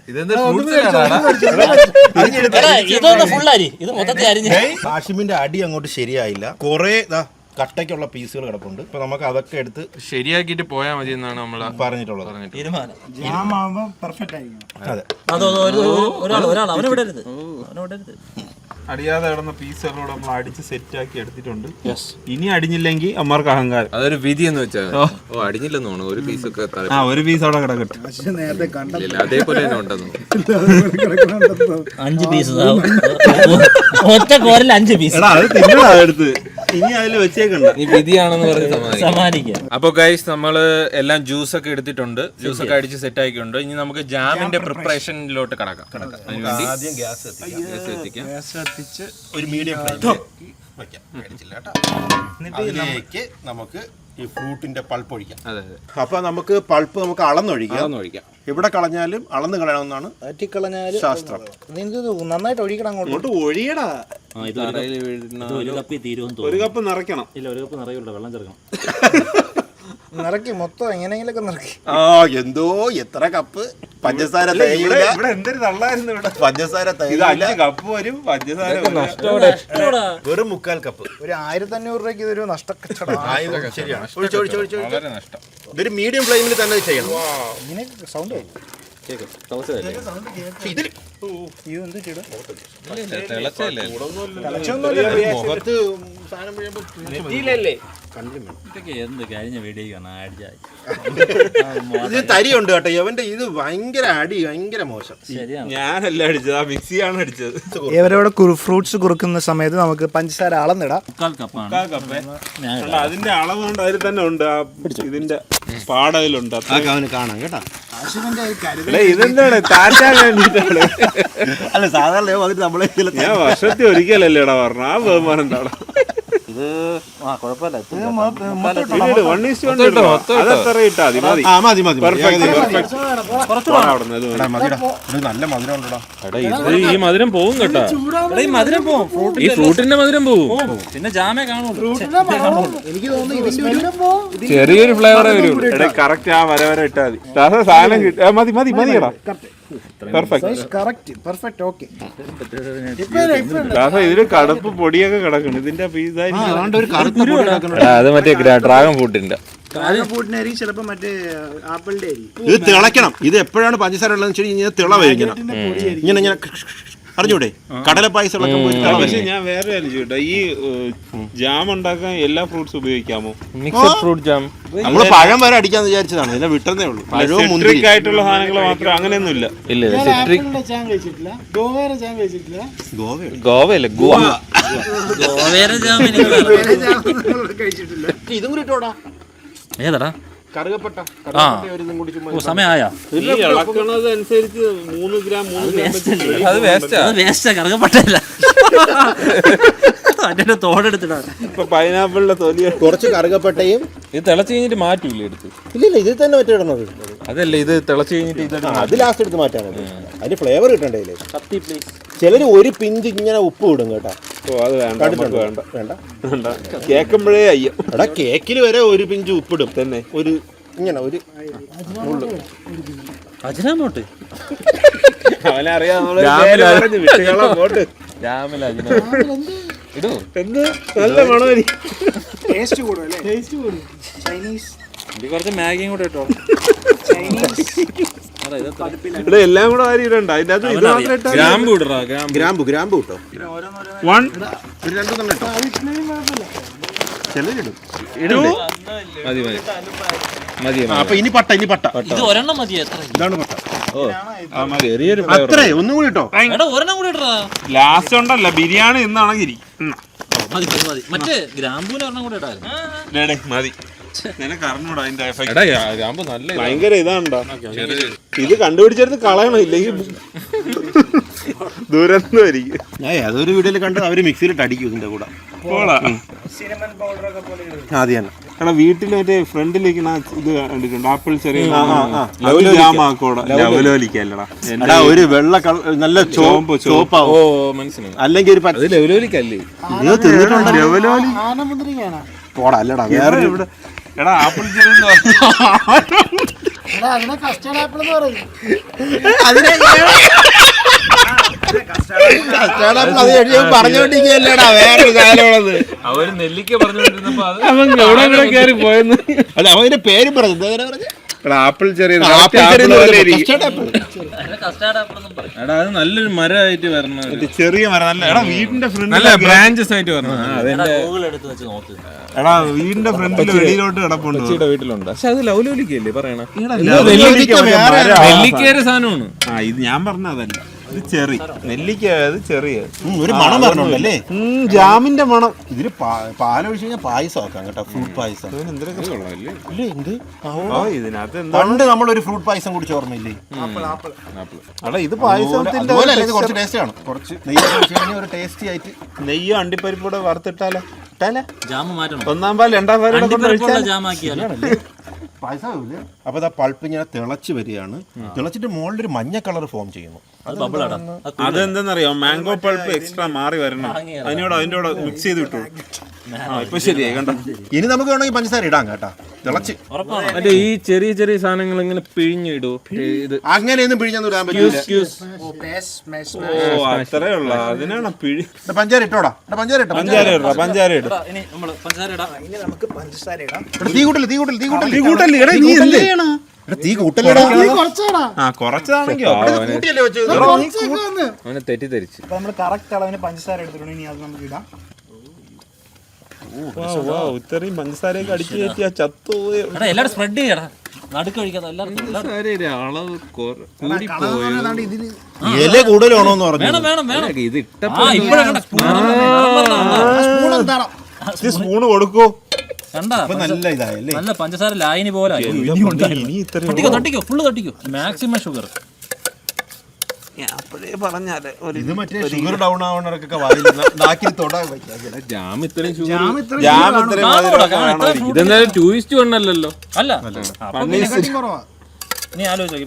Speaker 1: ഇതെന്താ ഫ്രൂട്ട്സ്?
Speaker 3: ഇതൊന്ന് ഫുൾ അരി. ഇത് മൊത്തത്തിൽ അരിഞ്ഞ്
Speaker 2: കാഷിമിന്റെ അടി അങ്ങോട്ട് ശരിയായില്ല. കൊറേ കട്ടയ്ക്കുള്ള പീസുകൾ കിടപ്പുണ്ട്. ഇപ്പൊ നമുക്ക് അതൊക്കെ എടുത്ത്
Speaker 1: ശരിയാക്കിട്ട് പോയാൽ മതി എന്നാണ് നമ്മൾ
Speaker 2: പറഞ്ഞിട്ടുള്ളത്.
Speaker 3: തീരുമാനം.
Speaker 4: പെർഫെക്റ്റ് ആയിരിക്കും.
Speaker 2: അതെ,
Speaker 3: ഒരാൾ അവനെ വിടരുത്. അവനെ വിടരുത്.
Speaker 5: അടിയാതെ കിടന്ന പീസുകളോട് നമ്മൾ അടിച്ച് സെറ്റ് ആക്കി എടുത്തിട്ടുണ്ട്. ഇനി അടിഞ്ഞില്ലെങ്കിൽ അമ്മമാർക്ക് അഹങ്കാരം.
Speaker 1: അതൊരു വിധി എന്ന് വെച്ചാൽ അടിഞ്ഞില്ലെന്ന് തോന്നുന്നു. ഒരു പീസ് ഒക്കെ
Speaker 5: ഒരു പീസ് അവിടെ കിടക്കട്ടെ.
Speaker 4: നേരത്തെ കണ്ട
Speaker 1: അതേപോലെ തന്നെ ഉണ്ടെന്ന്.
Speaker 3: 5 പീസ് ഒറ്റ കോരൽ 5 പീസ്.
Speaker 5: അത് തിന്നടാ എടുത്ത്. ഇനി അതിൽ വെച്ചേക്കണ്ട.
Speaker 1: ഈ വിധിയാണെന്ന് പറഞ്ഞ്
Speaker 3: സമാനിക്കാം.
Speaker 1: അപ്പൊ ഗൈസ് നമ്മള് എല്ലാം ജ്യൂസ് ഒക്കെ എടുത്തിട്ടുണ്ട്. ജ്യൂസ് ഒക്കെ അടിച്ച് സെറ്റ് ആക്കിയിട്ടുണ്ട്. ഇനി നമുക്ക് ജാമിന്റെ പ്രിപ്പറേഷനിലോട്ട് കടക്കാം. അതിനുവേണ്ടി
Speaker 2: ആദ്യം ഗ്യാസ്
Speaker 1: എത്തിക്കാം.
Speaker 2: ഒരു മീഡിയം ഫ്ലെയിമിൽ വെക്കാം. അതിലേക്ക് നമുക്ക് ഈ ഫ്രൂട്ടിന്റെ പൾപ്പ് ഒഴിക്കാം.
Speaker 1: അതെ അതെ.
Speaker 2: അപ്പൊ നമുക്ക് പൾപ്പ് നമുക്ക് അളന്നൊഴിക്കാം. എവിടെ കളഞ്ഞാലും അളന്ന് കളയണമെന്നാണ്
Speaker 4: അറ്റിക്കളഞ്ഞാല്
Speaker 2: ശാസ്ത്രം.
Speaker 4: നന്നായിട്ട് ഒഴിക്കണം അങ്ങോട്ട്.
Speaker 5: ഒഴിയടാ.
Speaker 3: ഒരു കപ്പ് തീരുമെന്ന്
Speaker 5: ഒരു കപ്പ് നിറയ്ക്കണം.
Speaker 3: ഇല്ല, ഒരു കപ്പ് നിറയുള്ളൂ. വെള്ളം ചേർക്കണം.
Speaker 4: നിറക്കി മൊത്തം എങ്ങനെയെങ്കിലൊക്കെ നിറക്കി.
Speaker 2: എന്തോ എത്ര കപ്പ് പഞ്ചസാര
Speaker 5: ഇവിടെ എന്തൊരു തള്ളായിരുന്നു ഇവിടെ.
Speaker 2: പഞ്ചസാര
Speaker 5: കപ്പ് വരും. പഞ്ചസാര
Speaker 2: വെറും 3/4 കപ്പ്.
Speaker 4: ഒരു 1500 രൂപയ്ക്ക് ഇതൊരു നഷ്ടക്കച്ചവടം.
Speaker 2: ശരിയാണ്. ഇതൊരു മീഡിയം ഫ്ലെയിമിൽ തന്നെ ചെയ്യണം.
Speaker 4: ഇങ്ങനെ സൗണ്ട്
Speaker 2: മുഖത്ത്
Speaker 3: എന്ത് കഴിഞ്ഞ വീഡിയോ
Speaker 2: ഇത് തരിയുണ്ട് കേട്ടോ. ഇവന്റെ ഇത് ഭയങ്കര അടി, ഭയങ്കര മോശം.
Speaker 3: ശരിയാണ്.
Speaker 5: ഞാനല്ല അടിച്ചത്, ആ മിക്സിയാണ് അടിച്ചത്.
Speaker 4: ഇവരോട് ഫ്രൂട്ട്സ് കുറുക്കുന്ന സമയത്ത് നമുക്ക് പഞ്ചസാര അളന്നിടാം.
Speaker 3: 3/4 കപ്പാണ്.
Speaker 5: അതിന്റെ അളവ് കൊണ്ട് അതിൽ തന്നെ ഉണ്ട്. ആ ഇതിന്റെ പാടയിലുണ്ട്.
Speaker 2: അവന് കാണാം കേട്ടോ.
Speaker 5: ഇതെന്താണ് താറ്റാൻ വേണ്ടിട്ടാണ്.
Speaker 2: അല്ല സാധാരണ നമ്മളെ
Speaker 5: ഞാൻ വർഷത്തിൽ ഒരിക്കലല്ലേടാ പറഞ്ഞ. ആ ബഹുമാനം എന്താടാ?
Speaker 3: ഇത് കുഴപ്പമില്ല.
Speaker 2: നല്ല മധുരം ഉണ്ടോ?
Speaker 1: ഈ മധുരം പോവും കേട്ടോ.
Speaker 3: ഈ മധുരം പോവും.
Speaker 1: ഈ ഫ്രൂട്ടിന്റെ മധുരം പോവും.
Speaker 3: പിന്നെ ജാമേ കാണുള്ളൂ.
Speaker 4: എനിക്ക് തോന്നുന്നു
Speaker 1: ചെറിയൊരു ഫ്ലേവറേ വരൂ.
Speaker 5: കറക്റ്റ് ആ വര ഇട്ടാ മതി. സാധനം കിട്ടാ മതി മതി മതിയടാ. ഇതില് കടുപ്പ് പൊടിയൊക്കെ കിടക്കണം. ഇതിന്റെ
Speaker 1: അത് മറ്റേ ഡ്രാഗൺ ഫ്രൂട്ടിന്റെ
Speaker 4: ചിലപ്പോ മറ്റേ ആപ്പിളിന്റെ അരി.
Speaker 2: ഇത് തിളയ്ക്കണം. ഇത് എപ്പോഴാണ് പഞ്ചസാര ഉള്ളതെന്ന് വെച്ച് കഴിഞ്ഞാൽ തിള വരിക്കണം. ഇങ്ങനെ ഇങ്ങനെ അറിഞ്ഞൂടെ? കടല പായസം.
Speaker 5: പക്ഷെ ഞാൻ വേറെ കാര്യം ചോദിട്ടോ, ഈ ജാം ഉണ്ടാക്കാൻ എല്ലാ ഫ്രൂട്ട്സ് ഉപയോഗിക്കാമോ?
Speaker 1: മിക്സഡ് ഫ്രൂട്ട് ജാം
Speaker 2: നമ്മള് പഴം വരെ അടിക്കാന്ന് വിചാരിച്ചതാണ്. ഇതിനെ വിട്ടതേ ഉള്ളൂ. പഴവും മുന്തിരി
Speaker 5: ആയിട്ടുള്ള സാധനങ്ങൾ മാത്രം അങ്ങനെയൊന്നും ഇല്ല.
Speaker 1: ഇല്ല സിട്രിക് ഗോവയല്ലേ
Speaker 3: ഗോവേര ജാം
Speaker 2: ഇതും കൂടി ഇട്ടോടാ.
Speaker 3: ഏതാടാ?
Speaker 2: കറുകപ്പെട്ട
Speaker 3: സമയമായാ?
Speaker 5: ഇളക്കണത് അനുസരിച്ച് 3 ഗ്രാം
Speaker 1: അത്
Speaker 3: വേസ്റ്റാ. കറുകപ്പെട്ടല്ല. അതിന്റെ തോടെടുത്തിടാ.
Speaker 5: ഇപ്പൊ പൈനാപ്പിളിന്റെ തൊലി
Speaker 2: കുറച്ച് കറുകപ്പെട്ടയും.
Speaker 1: ഇത് തിളച്ച് കഴിഞ്ഞിട്ട് മാറ്റൂല എടുത്ത്?
Speaker 2: ഇല്ല ഇതിൽ തന്നെ മറ്റിടണത്.
Speaker 1: അതല്ല, ഇത് തിളച്ച് കഴിഞ്ഞിട്ട്
Speaker 2: അത് ലാസ്റ്റ് എടുത്ത് മാറ്റാനത്. അതിന് ഫ്ലേവർ കിട്ടണ്ടേ? ചിലര് ഒരു പിഞ്ച് ഇങ്ങനെ ഉപ്പ് ഇടും കേട്ടോ.
Speaker 5: അത് വേണ്ട
Speaker 2: വേണ്ട വേണ്ട
Speaker 5: കേൾക്കുമ്പോഴേ അയ്യോ.
Speaker 2: എടാ കേക്കിൽ വരെ ഒരു പിഞ്ച് ഉപ്പിടും തന്നെ. ഒരു ഇങ്ങനെ ഒരു
Speaker 3: അജിനാമോട്ട്
Speaker 5: അവനറിയാം.
Speaker 1: ജാമില ഇടൂ.
Speaker 5: എന്ത് നല്ല മണമായിരിക്കും.
Speaker 4: ടേസ്റ്റ് കൂടും അല്ലേ? ടേസ്റ്റ് കൂടും. ചൈനീസ്
Speaker 3: ഇത് കുറച്ച് മാഗിയും കൂടെ ഇട്ടോ.
Speaker 5: ഇവിടെ എല്ലാം കൂടെ വാരി ഇടണ്ട. അതിന്റെ അകത്ത് ഇത് മാത്രം ഇട്ടാ മതി.
Speaker 1: ഗ്രാമ്പു ഇടറാ,
Speaker 2: ഗ്രാമ്പു കിട്ടോ.
Speaker 5: വൺ
Speaker 2: ഒരു രണ്ടെണ്ണം ഇട്ടോ. ചിലരിടും.
Speaker 1: മതി മതി മതി.
Speaker 2: അപ്പൊ ഇനി പട്ട
Speaker 3: ഇത് ഒരെണ്ണം മതി. എത്ര?
Speaker 2: ഇതാണ് പട്ട.
Speaker 1: ചെറിയൊരു
Speaker 2: അത്രേ ഒന്നും കൂടി ഇട്ടോ.
Speaker 3: എടാ ഒരെണ്ണം കൂടെ ഇടറാ.
Speaker 5: ലാസ്റ്റ് ഉണ്ടല്ല ബിരിയാണി എന്നാണെങ്കിൽ
Speaker 3: മതി മതി മതി. മറ്റേ ഗ്രാമ്പൂന് ഒരെണ്ണം കൂടെ ഇടായിരുന്നു.
Speaker 5: മതി. നിനക്ക് അറിഞ്ഞൂടാ അതിന്റെ എഫക്ട്.
Speaker 1: എടാ ഗ്രാമ്പു നല്ല
Speaker 5: ഭയങ്കര ഇതാണ്ടാ. ഇത് കണ്ടുപിടിച്ചെടുത്ത് കളയണം, ഇല്ലെങ്കിൽ ദുരന്തമായിരിക്കും.
Speaker 2: അതൊരു വീഡിയോയിൽ കണ്ട് അവര് മിക്സിയിലിട്ട് അടിക്കും ഇതിന്റെ കൂടെ.
Speaker 4: സിനമൺ പൗഡർ ഒക്കെ പോലെ ഇടും.
Speaker 2: അത് തന്നെ.
Speaker 5: എടാ വീട്ടിൽ മറ്റേ ഫ്രണ്ടിലേക്ക് ഇത് കണ്ടിട്ടുണ്ട്, ആപ്പിൾ ചെറിയ ലവലോലിക്കല്ലടാ.
Speaker 2: എടാ ഒരു വെള്ള നല്ല ചോപ്പാവും.
Speaker 1: ഓ മനസ്സിലായി.
Speaker 2: അല്ലെങ്കിൽ ഒരു
Speaker 1: അത് ലെവലോലിക്കല്ലേ?
Speaker 5: ലവലോലി
Speaker 4: ആനമുദ്രികയാണോ?
Speaker 2: പോടാ അല്ലടാ വേറെ
Speaker 5: ഇവിടെ. എടാ ആപ്പിൾ ചെറിയ
Speaker 4: എടാ അതിനെ കസ്റ്റർഡ് ആപ്പിൾ എന്ന് പറയും.
Speaker 2: പറഞ്ഞോണ്ടിരിക്കല്ലേടാ വേറെ സാധനമുള്ളത്.
Speaker 1: അവര് നെല്ലിക്ക പറഞ്ഞോണ്ടിരുന്നപ്പോ
Speaker 5: അവൻ കയറി പോയെന്ന്.
Speaker 2: അല്ല അവന്റെ പേര് പറഞ്ഞു.
Speaker 5: എടാ ആപ്പിൾ ചെറിയ
Speaker 1: എടാ അത് നല്ലൊരു മരമായിട്ട് വരണം,
Speaker 5: ചെറിയ മരം. നല്ല എടാ വീടിന്റെ
Speaker 1: നല്ല
Speaker 5: ഫ്രണ്ടിൽ
Speaker 1: ബ്രാഞ്ചസ് ആയിട്ട് വരണം.
Speaker 3: എടുത്ത് വെച്ച് നോക്ക്.
Speaker 5: എടാ വീടിന്റെ ഫ്രണ്ടിൽ വെളിയിലോട്ട് കിടപ്പുണ്ട്.
Speaker 1: കൊച്ചിയുടെ വീട്ടിലുണ്ട്. പക്ഷെ അത് ലവലോലിക്കല്ലേ പറയണ?
Speaker 5: നെല്ലിക്ക
Speaker 1: നെല്ലിക്കയുടെ സാധനമാണ്.
Speaker 5: ഇത് ഞാൻ പറഞ്ഞ അതല്ല, ഇത് ചെറി നെല്ലിക്ക. അത് ചെറിയ
Speaker 2: ഒരു മണം പറഞ്ഞോണ്ടല്ലേ,
Speaker 5: ജാമിന്റെ മണം.
Speaker 2: ഇതില് പാലൊഴിച്ച് കഴിഞ്ഞാൽ പായസം ആക്കാം കേട്ടോ. ഫ്രൂട്ട് പായസം.
Speaker 5: ഇതിനകത്ത്
Speaker 2: പണ്ട് നമ്മളൊരു ഫ്രൂട്ട് പായസം കുടിച്ച് ഓർമ്മയില്ലേ?
Speaker 5: എടാ ഇത് പായസത്തിന്റെ
Speaker 2: കുറച്ച് ടേസ്റ്റ് ആണ്. കുറച്ച് നെയ്യ് ഒരു ടേസ്റ്റി ആയിട്ട്
Speaker 5: നെയ്യോ അണ്ടിപ്പരിപ്പൂടെ വറുത്തിട്ടാലേ
Speaker 3: ജാമ് മാറ്റണം.
Speaker 5: ഒന്നാം പാൽ രണ്ടാം പാൽ
Speaker 3: ജാമാക്കിയാലോ
Speaker 2: പായസം. അപ്പൊ ആ പൾപ്പ് ഇങ്ങനെ തിളച്ച് വരികയാണ്. തിളച്ചിട്ട് മുകളിൽ ഒരു മഞ്ഞ കളർ ഫോം ചെയ്യുന്നു.
Speaker 5: അതെന്തെന്നറിയോ, മാംഗോ പൾപ്പ് എക്സ്ട്രാ മാറി വരണം. അതിന്റെ കൂടെ മിക്സ് ചെയ്ത് വിട്ടു. ഇപ്പൊ ശരിയായി കണ്ടോ.
Speaker 2: ഇനി നമുക്ക് വേണമെങ്കിൽ പഞ്ചസാര ഇടാം കേട്ടാ. തിളച്ച്
Speaker 1: മറ്റേ ഈ ചെറിയ ചെറിയ സാധനങ്ങൾ ഇങ്ങനെ പിഴിഞ്ഞിടൂ. ഇത്
Speaker 2: അങ്ങനെയൊന്നും പിഴിഞ്ഞൊന്നും ഇടാൻ പറ്റില്ല.
Speaker 5: ഓ അത്രേ ഉള്ള അതിനാണ് പിഴി.
Speaker 2: പഞ്ചാര ഇട്ടോടാ. പഞ്ചാര ഇട്ടോ.
Speaker 5: പഞ്ചാര ഇടും.
Speaker 3: ഇനി നമ്മള് പഞ്ചസാര ഇടാം.
Speaker 4: ഇനി നമുക്ക് പഞ്ചസാര ഇടാം.
Speaker 2: തീ കൂട്ടല്.
Speaker 5: തീ കൂട്ടല്ലേ?
Speaker 2: തീ കൂട്ടല്ലടാ.
Speaker 5: കുറച്ചാണെങ്കിലോ
Speaker 1: അവനെ തെറ്റിദ്ധരിച്ച്.
Speaker 4: അപ്പൊ നമ്മള് കറക്റ്റ് അളവിന് പഞ്ചസാര എടുത്തിട്ടുണ്ട്. ഇനി അത് നമുക്ക് ഇടാം.
Speaker 5: ഇത്രയും പഞ്ചസാരയൊക്കെ അടിച്ചു കയറ്റിയാ ചത്തുപോയ.
Speaker 3: എടാ എല്ലാവരും സ്പ്രെഡ് ചെയ്യടാ. നടുക്ക് കഴിക്കാത്ത എല്ലാവർക്കും
Speaker 1: അളവ്
Speaker 4: ഇതില്
Speaker 2: ഇല കൂടുതലാണോന്ന് പറഞ്ഞു.
Speaker 3: വേണം വേണം വേണം.
Speaker 1: ഇത്
Speaker 5: സ്പൂണ് കൊടുക്കൂ.
Speaker 3: കണ്ടാ
Speaker 2: നല്ല ഇതായല്ലേ.
Speaker 3: നല്ല പഞ്ചസാര ലായനി പോലെ തട്ടിക്കോ ഫുള്ള് തട്ടിക്കോ. Maximum sugar.
Speaker 5: അപ്പോഴേ പറഞ്ഞാലേ
Speaker 2: ഇത് മറ്റേ ഷുഗർ ഡൗൺ ആവണവർക്കൊക്കെ നാക്കിൽ തൊടാൻ പറ്റില്ല.
Speaker 1: ജാം ഇത്രയും
Speaker 3: ഇതെന്തായാലും
Speaker 1: 2:1 അല്ലല്ലോ.
Speaker 3: അല്ല നീ ആലോചിച്ചു.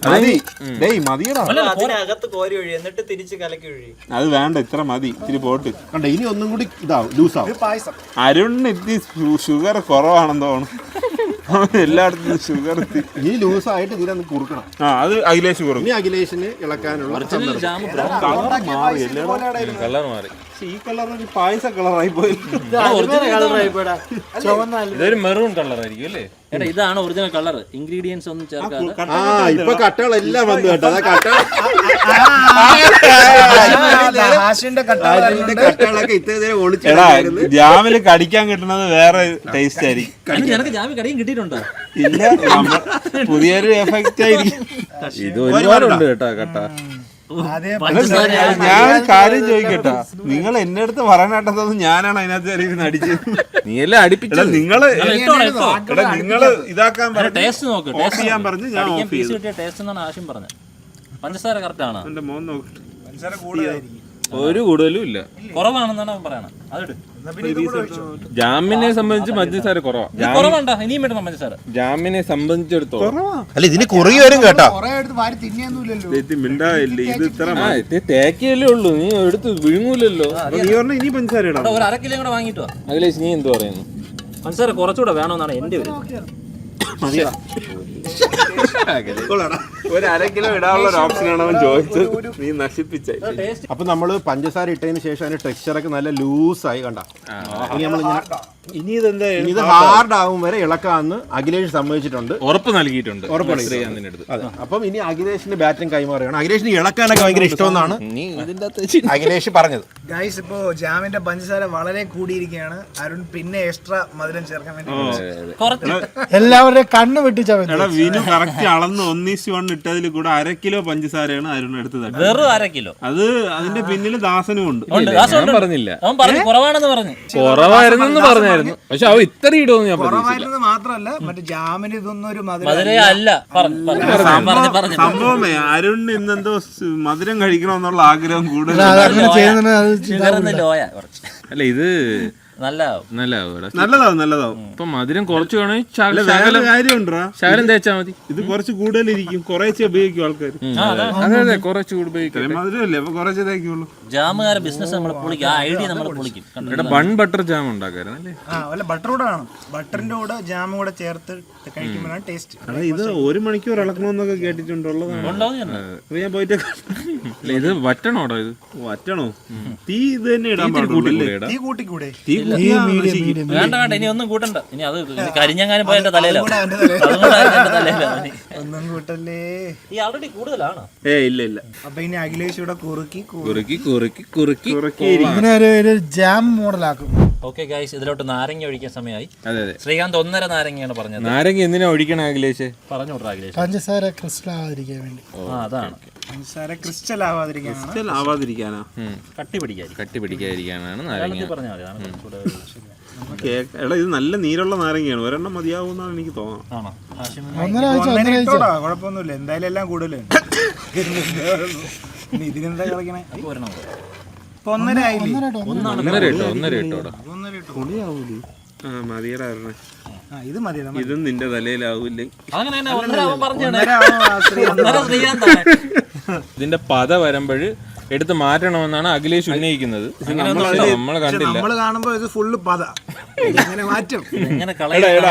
Speaker 4: അതിനകത്ത് കോരി ഒഴി, എന്നിട്ട് തിരിച്ച് കലക്കി ഒഴി.
Speaker 5: അത് വേണ്ട, ഇത്ര മതി. ഇത്തിരി പോട്ട്
Speaker 2: കണ്ട. ഇനി ഒന്നും കൂടി ഇതാവും, ലൂസാവും.
Speaker 4: പായസം
Speaker 5: അരുണിന് ഇത്തി ഷുഗർ കുറവാണെന്ന് തോന്നുന്നു. എല്ലായിടത്തും ഷുഗർ
Speaker 2: ഇനി ലൂസായിട്ട് ഇതിനൊന്ന് കുറുക്കണം.
Speaker 5: അത് അഖിലേഷ് കൊടുക്കും.
Speaker 2: ഇനി അഖിലേഷിന് ഇളക്കാനുള്ള
Speaker 1: കളർ മാറി.
Speaker 5: ഈ കളർ ഒരു പായസ കളറായി പോയി.
Speaker 1: ഇതൊരു മെറൂൺ കളർ ആയിരിക്കും അല്ലേ?
Speaker 3: എടാ ഇതാണ് ഒറിജിനൽ കളർ. ഇൻഗ്രീഡിയൻസ് ഒന്നും ചേർക്കാതെ.
Speaker 2: ഇപ്പൊ കട്ടകളെല്ലാം വന്നു കേട്ടോ. കട്ടകളൊക്കെ ഇത്രയും ഒളിച്ചു.
Speaker 5: ജാമില് കടിക്കാൻ കിട്ടുന്നത് വേറെ ടേസ്റ്റ് ആയിരിക്കും.
Speaker 3: നിനക്ക് ജാമി കടിയും കിട്ടിയിട്ടുണ്ടോ?
Speaker 5: ഇല്ല, പുതിയൊരു എഫക്റ്റ് ആയിരിക്കും.
Speaker 1: ഇത് ഒരുപാടുണ്ട് കേട്ടാ കട്ട.
Speaker 5: ഞാൻ കാര്യം ചോദിക്കട്ടാ, നിങ്ങൾ എന്റെ അടുത്ത് പറയാനായിട്ടതൊന്നും ഞാനാണ് അതിനകത്ത് കയറി അടിച്ചത്.
Speaker 1: നീ എല്ലാം അടിപ്പിച്ച.
Speaker 5: നിങ്ങള് ഇതാക്കാൻ
Speaker 3: ടേസ്റ്റ് നോക്ക്.
Speaker 5: ഓഫ് ചെയ്യാൻ പറഞ്ഞു. ഞാൻ ഓഫ് ചെയ്തു.
Speaker 3: ടേസ്റ്റ് എന്നാണ് ആശയം പറഞ്ഞത്. പഞ്ചസാര കറക്റ്റ് ആണ്.
Speaker 5: എന്റെ മോൻ നോക്കട്ടെ. പഞ്ചസാര
Speaker 1: ഒരു കൂടുതലും ഇല്ല,
Speaker 3: കുറവാണെന്നാണ് അവൻ പറയണത്. അതെടു.
Speaker 1: ജാമിനെ സംബന്ധിച്ച് പഞ്ചസാര
Speaker 3: കുറവാണ്ടാ. ഇനിയും വേണം പഞ്ചസാര.
Speaker 1: ജാമിനെ സംബന്ധിച്ചിടത്തോളം
Speaker 2: അല്ല ഇതിന് കുറുകി വരും കേട്ടോ.
Speaker 5: മിണ്ടായില്ലേ ഇത് ഇത്ര
Speaker 1: തേക്കയല്ലേ ഉള്ളൂ. നീ എടുത്ത് വിഴുങ്ങൂലല്ലോ.
Speaker 5: ഇനി പഞ്ചസാര ഇടാം.
Speaker 3: ഒരു 1/2 കിലോ കൂടെ വാങ്ങിട്ടോ.
Speaker 1: അഖിലേഷ് നീ എന്ത് പറയുന്നു?
Speaker 3: പഞ്ചസാര കുറച്ചുകൂടെ വേണമെന്നാണ് എന്റെ ഒരു.
Speaker 2: മതിയാ.
Speaker 5: ഒരു 1/2 കിലോ ഇടാനുള്ള ഒരു ഓപ്ഷനാണ് അവൻ ചോദിച്ചത്. നീ നശിപ്പിച്ചേ.
Speaker 2: അപ്പൊ നമ്മള് പഞ്ചസാര ഇട്ടതിന് ശേഷം അതിന്റെ ടെക്സ്ചറൊക്കെ നല്ല ലൂസായി കണ്ട. ഇനി നമ്മളിങ്ങനെ
Speaker 5: ഇനി ഇതെന്താ
Speaker 2: ഇത് ഹാർഡ് ആവും വരെ ഇളക്കാന്ന് അഖിലേഷ് സമ്മതിച്ചിട്ടുണ്ട്.
Speaker 1: ഉറപ്പ് നൽകിയിട്ടുണ്ട്.
Speaker 2: അതെ. അപ്പം ഇനി അഖിലേഷിന്റെ ബാറ്ററിങ് കൈമാറുകയാണ്. അഖിലേഷിന് ഇളക്കാനൊക്കെ ഭയങ്കര ഇഷ്ടമെന്നാണ് അഖിലേഷ് പറഞ്ഞത്.
Speaker 4: ഗൈസ് ഇപ്പോ ജാമിന്റെ പഞ്ചസാര വളരെ കൂടിയിരിക്കുകയാണ്. അരുൺ പിന്നെ എക്സ്ട്രാ മധുരം ചേർക്കാൻ വേണ്ടി എല്ലാവരുടെയും കണ്ണ് വെട്ടിച്ചാ
Speaker 5: വിനു കറക്റ്റ് അളന്ന് 1:1 ഇട്ടതിൽ കൂടെ 1/2 കിലോ പഞ്ചസാരയാണ് അരുൺ എടുത്തത്.
Speaker 3: വെറും 1/2 കിലോ.
Speaker 5: അത് അതിന്റെ പിന്നിൽ ദാസനും ഉണ്ട്.
Speaker 1: പറഞ്ഞില്ല,
Speaker 3: അവൻ പറഞ്ഞു കുറവാണെന്ന് പറഞ്ഞു.
Speaker 1: കുറവായിരുന്നു പറഞ്ഞായിരുന്നു. പക്ഷെ അവ ഇത്ര ഇടുമെന്ന് ഞാൻ
Speaker 4: കുറവായിരുന്നത് മാത്രമല്ല മറ്റേ ജാമിന് ഇതൊന്നും ഒരു
Speaker 3: മധുര അല്ല.
Speaker 5: സംഭവമേ അരുണിന് ഇന്നെന്തോ മധുരം കഴിക്കണമെന്നുള്ള ആഗ്രഹം കൂടുതൽ.
Speaker 3: ലോയ
Speaker 1: അല്ല ഇത്
Speaker 5: നല്ലതാവും.
Speaker 1: ഇപ്പൊ മധുരം കുറച്ച് വേണമെങ്കിൽ
Speaker 5: വേറെ കാര്യമുണ്ടാ,
Speaker 1: ശകലം തേച്ചാ മതി.
Speaker 5: ഇത് കുറച്ച് കൂടുതലിരിക്കും, കുറേശ്ശെ ഉപയോഗിക്കും ആൾക്കാർ.
Speaker 1: അതെ കുറച്ച് ഉപയോഗിക്കും.
Speaker 5: മധുരമല്ലേ അപ്പൊ കുറച്ചേ തേക്കുള്ളൂ.
Speaker 3: ജാമുകാരെ ബിസിനസ് നമ്മൾ പൊളിക്കും. ആ ഐഡിയ നമ്മൾ പൊളിക്കും.
Speaker 1: ബൺ ബട്ടർ ജാം ഉണ്ടാക്കാരുന്നല്ലേ?
Speaker 4: വല്ല ബട്ടർ കൂടെ ആണ്. ബട്ടറിന്റെ കൂടെ ജാമും കൂടെ ചേർത്ത് കഴിക്കുമ്പോഴാണ് ടേസ്റ്റ്.
Speaker 5: ഇത് 1 മണിക്കൂർ ഇളക്കണമെന്നൊക്കെ കേട്ടിട്ടുണ്ടുള്ളതാണ്. ഞാൻ പോയിട്ട്
Speaker 1: ഇത് വറ്റണോടോ? ഇത്
Speaker 5: വറ്റണോ? തീ ഇത് തന്നെ ഇടാൻ പാടില്ല.
Speaker 4: തീ കൂട്ടിക്കൂടെ?
Speaker 3: വേണ്ട ഇനി ഒന്നും കൂട്ടണ്ട. ഇനി അത് കരിഞ്ഞങ്ങാനും പോയ എന്റെ തലയിലാണ്.
Speaker 4: ഒന്നും കൂട്ടല്ലേ.
Speaker 3: ഈ ആൾറെഡി കൂടുതലാണ്.
Speaker 5: ഇല്ല.
Speaker 4: അപ്പൊ ഇനി അഖിലേഷ് ഇവിടെ കുറുക്കി
Speaker 2: ഇങ്ങനെ ഒരു ജാം മോഡലാക്കും.
Speaker 3: ഓക്കെ ഗൈസ്, ഇതിലോട്ട് നാരങ്ങ ഒഴിക്കാൻ സമയമായി. ശ്രീകാന്ത് 1.5 നാരങ്ങയാണ് പറഞ്ഞത്.
Speaker 1: നാരങ്ങ എന്തിനാ ഒഴിക്കണം അഖിലേഷ്?
Speaker 3: പറഞ്ഞു വിട്രാ അഖിലേഷ്.
Speaker 4: പഞ്ചസാര ക്രിസ്റ്റൽ ആവാതിരിക്കാൻ വേണ്ടി.
Speaker 3: അതാണ്
Speaker 4: പഞ്ചസാര ക്രിസ്റ്റൽ ആവാതിരിക്കാനാ.
Speaker 3: കട്ടി പിടിക്കാതിരിക്കാനാണ്
Speaker 1: നാരങ്ങ
Speaker 3: പറഞ്ഞാൽ മതി.
Speaker 5: എടാ ഇത് നല്ല നീരുള്ള നാരങ്ങയാണ്. ഒരെണ്ണം മതിയാവുമെന്നാണ് എനിക്ക് തോന്നുന്നത്.
Speaker 4: കുഴപ്പമൊന്നുമില്ല. എന്തായാലും എല്ലാം കൂടുതൽ ഇതിനെന്താ കളിക്കണേ? ഇപ്പൊ 1.5 ആയില്ലേ?
Speaker 1: 1.5
Speaker 5: മതിയടാ.
Speaker 4: ഇത് മതി.
Speaker 5: ഇതും നിന്റെ തലയിലാവൂല്ലേ?
Speaker 1: ഇതിന്റെ പത വരുമ്പോഴ് എടുത്ത് മാറ്റണമെന്നാണ് അഖിലേഷ് ഉന്നയിക്കുന്നത്. നമ്മൾ കണ്ടില്ല.
Speaker 4: നമ്മള് കാണുമ്പോ ഇത് ഫുള്ള് പത. ഇങ്ങനെ മാറ്റും.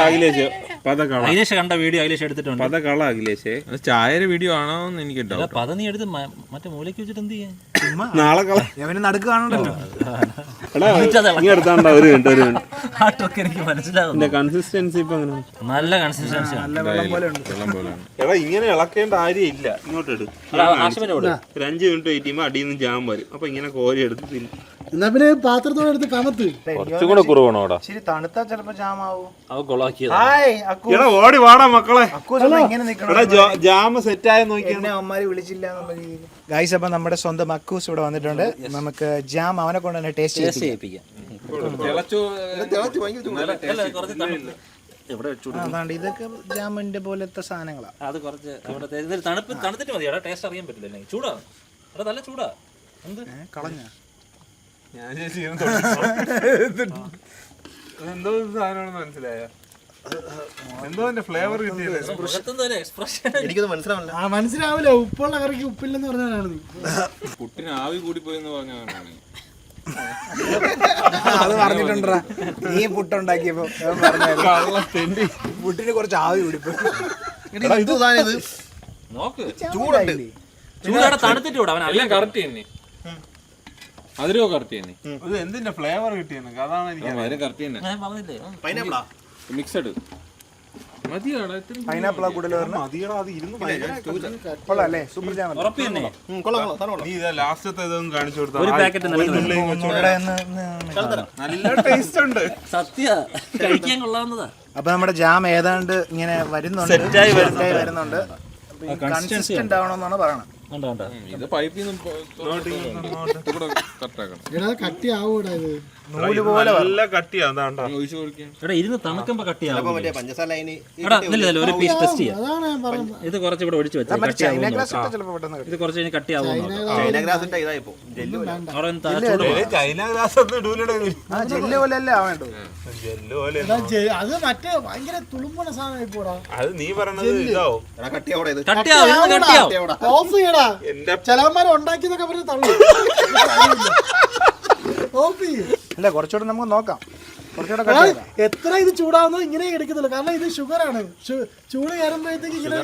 Speaker 3: അഖിലേഷ് കണ്ട വീഡിയോ അഖിലേഷ് എടുത്തിട്ടുണ്ട്.
Speaker 5: അഖിലേഷേ
Speaker 1: അത് ചായയുടെ വീഡിയോ ആണോ എന്ന് എനിക്ക്
Speaker 3: പത നീ എടുത്ത് മറ്റേ മൂലയ്ക്ക് വെച്ചിട്ട് എന്ത് ചെയ്യാൻ?
Speaker 5: നാളെ
Speaker 4: എവന് നടുക്ക് കാണണ്ടല്ലോ.
Speaker 3: എനിക്ക് മനസ്സിലാവും.
Speaker 5: കൺസിസ്റ്റൻസി ഇപ്പൊ
Speaker 3: നല്ല കൺസിസ്റ്റൻസി.
Speaker 5: എടാ ഇങ്ങനെ ഇളക്കേണ്ട ആര്യം ഇല്ല. ഇങ്ങോട്ട് എടു. 5 മിനിറ്റ് വെയിറ്റ് ചെയ്യുമ്പോ അടിയിൽ നിന്ന് ജാം വരും. അപ്പൊ ഇങ്ങനെ കോരി എടുത്ത് തിന്നും.
Speaker 4: എന്നാ പിന്നെ പാത്രത്തോടെ എടുത്ത് കമത്ത്.
Speaker 1: കുറച്ചുകൂടെ കുറവാണോടാ?
Speaker 4: ശരി, തണുത്താ ചിലപ്പോ ജാമാവും.
Speaker 5: ഓടി വാടാ മക്കളെ.
Speaker 4: ഇങ്ങനെ നിക്കണം.
Speaker 5: ജാമ് സെറ്റ് ആയ നോക്കിയാണ്
Speaker 4: അമ്മമാര് വിളിച്ചില്ല എന്നുള്ള രീതിയിൽ. ഗൈസ്, അപ്പൊ നമ്മുടെ സ്വന്തം അക്കൂസ് ഇവിടെ വന്നിട്ടുണ്ട്. നമുക്ക് ജാം അവനെ കൊണ്ട് തന്നെ ടേസ്റ്റ് ചെയ്യിപ്പിക്കാം. അതാണ്ട് ഇതൊക്കെ ജാമിന്റെ പോലത്തെ സാധനങ്ങളാ.
Speaker 3: അത് കുറച്ച് തണുത്തിട്ട് മതി. ടേസ്റ്റ് അറിയാൻ പറ്റില്ല. ചൂടാ നല്ല ചൂടാ. എന്ത്
Speaker 4: കളഞ്ഞ
Speaker 5: എന്തോ സാധനമാണെന്ന് മനസ്സിലായ? എന്തോ ഫ്ലേവർ കിട്ടിയത്
Speaker 4: എനിക്കത് മനസ്സിലാവില്ല. ഉപ്പുള്ള കറിക്ക് ഉപ്പില്ലെന്ന് പറഞ്ഞാണ്.
Speaker 1: കുട്ടിന് ആവി കൂടി പോയെന്ന് പറഞ്ഞാണ്.
Speaker 4: അത് പറഞ്ഞിട്ടുണ്ടാ നീ പുട്ടുണ്ടാക്കിയപ്പോ പുട്ടിന് കുറച്ച് ആവി കൂടിപ്പോ.
Speaker 3: ചൂടാണ് തണുത്തിട്ട് വിടാം.
Speaker 1: എല്ലാം കറക്റ്റ് തന്നെ. അതിലോ കറക്റ്റ് തന്നെ.
Speaker 5: അത് എന്തിന്റെ ഫ്ലേവർ കിട്ടിയെന്ന് അതാണ് എനിക്ക്
Speaker 1: കറക്റ്റ് തന്നെ. മിക്സഡ്
Speaker 4: പൈനാപ്പിളാ കൂടുതൽ കൊള്ളാല്ലേ? Super jam.
Speaker 5: ലാസ്റ്റത്തെ ഇതൊന്നും കാണിച്ചു കൊടുത്താൽ
Speaker 3: ഒരു പാക്കറ്റ്
Speaker 5: നല്ല ടേസ്റ്റ് ഉണ്ട്.
Speaker 3: സത്യ കഴിക്കാൻ കൊള്ളാവുന്നതാ.
Speaker 4: അപ്പൊ നമ്മുടെ ജാം ഏതാണ്ട് ഇങ്ങനെ വരുന്നുണ്ട്, സെറ്റായി വരുന്നുണ്ട്. കൺസിസ്റ്റന്റ് ആവണമെന്നാണ് പറയണത്.
Speaker 1: ഇത് പൈപ്പിൽ
Speaker 4: നൂല് പോലെ
Speaker 5: നല്ല കട്ടിയാണ്.
Speaker 3: ഇരുന്ന് തണുക്കുമ്പോ കട്ടിയാവും. ഒരു പീസ് ടെസ്റ്റ് ചെയ്യാം. ഇത് കുറച്ച് ഇവിടെ ഒഴിച്ചു വെച്ചാൽ ഇത് കുറച്ച് കഴിഞ്ഞ് കട്ടിയാവും.
Speaker 4: ജെല്ല് പോലെയല്ലേ ആവേണ്ടത്.
Speaker 5: അത് നീ പറഞ്ഞത് ഇതാവും.
Speaker 4: അല്ല കുറച്ചുകൂടെ നമുക്ക് നോക്കാം. എത്ര ഇത് ചൂടാവുന്നത് ഇങ്ങനെ എടുക്കത്തില്ല, കാരണം ഇത് ഷുഗറാണ്. ചൂട് കയറുമ്പോഴത്തേക്ക് ഇങ്ങനെ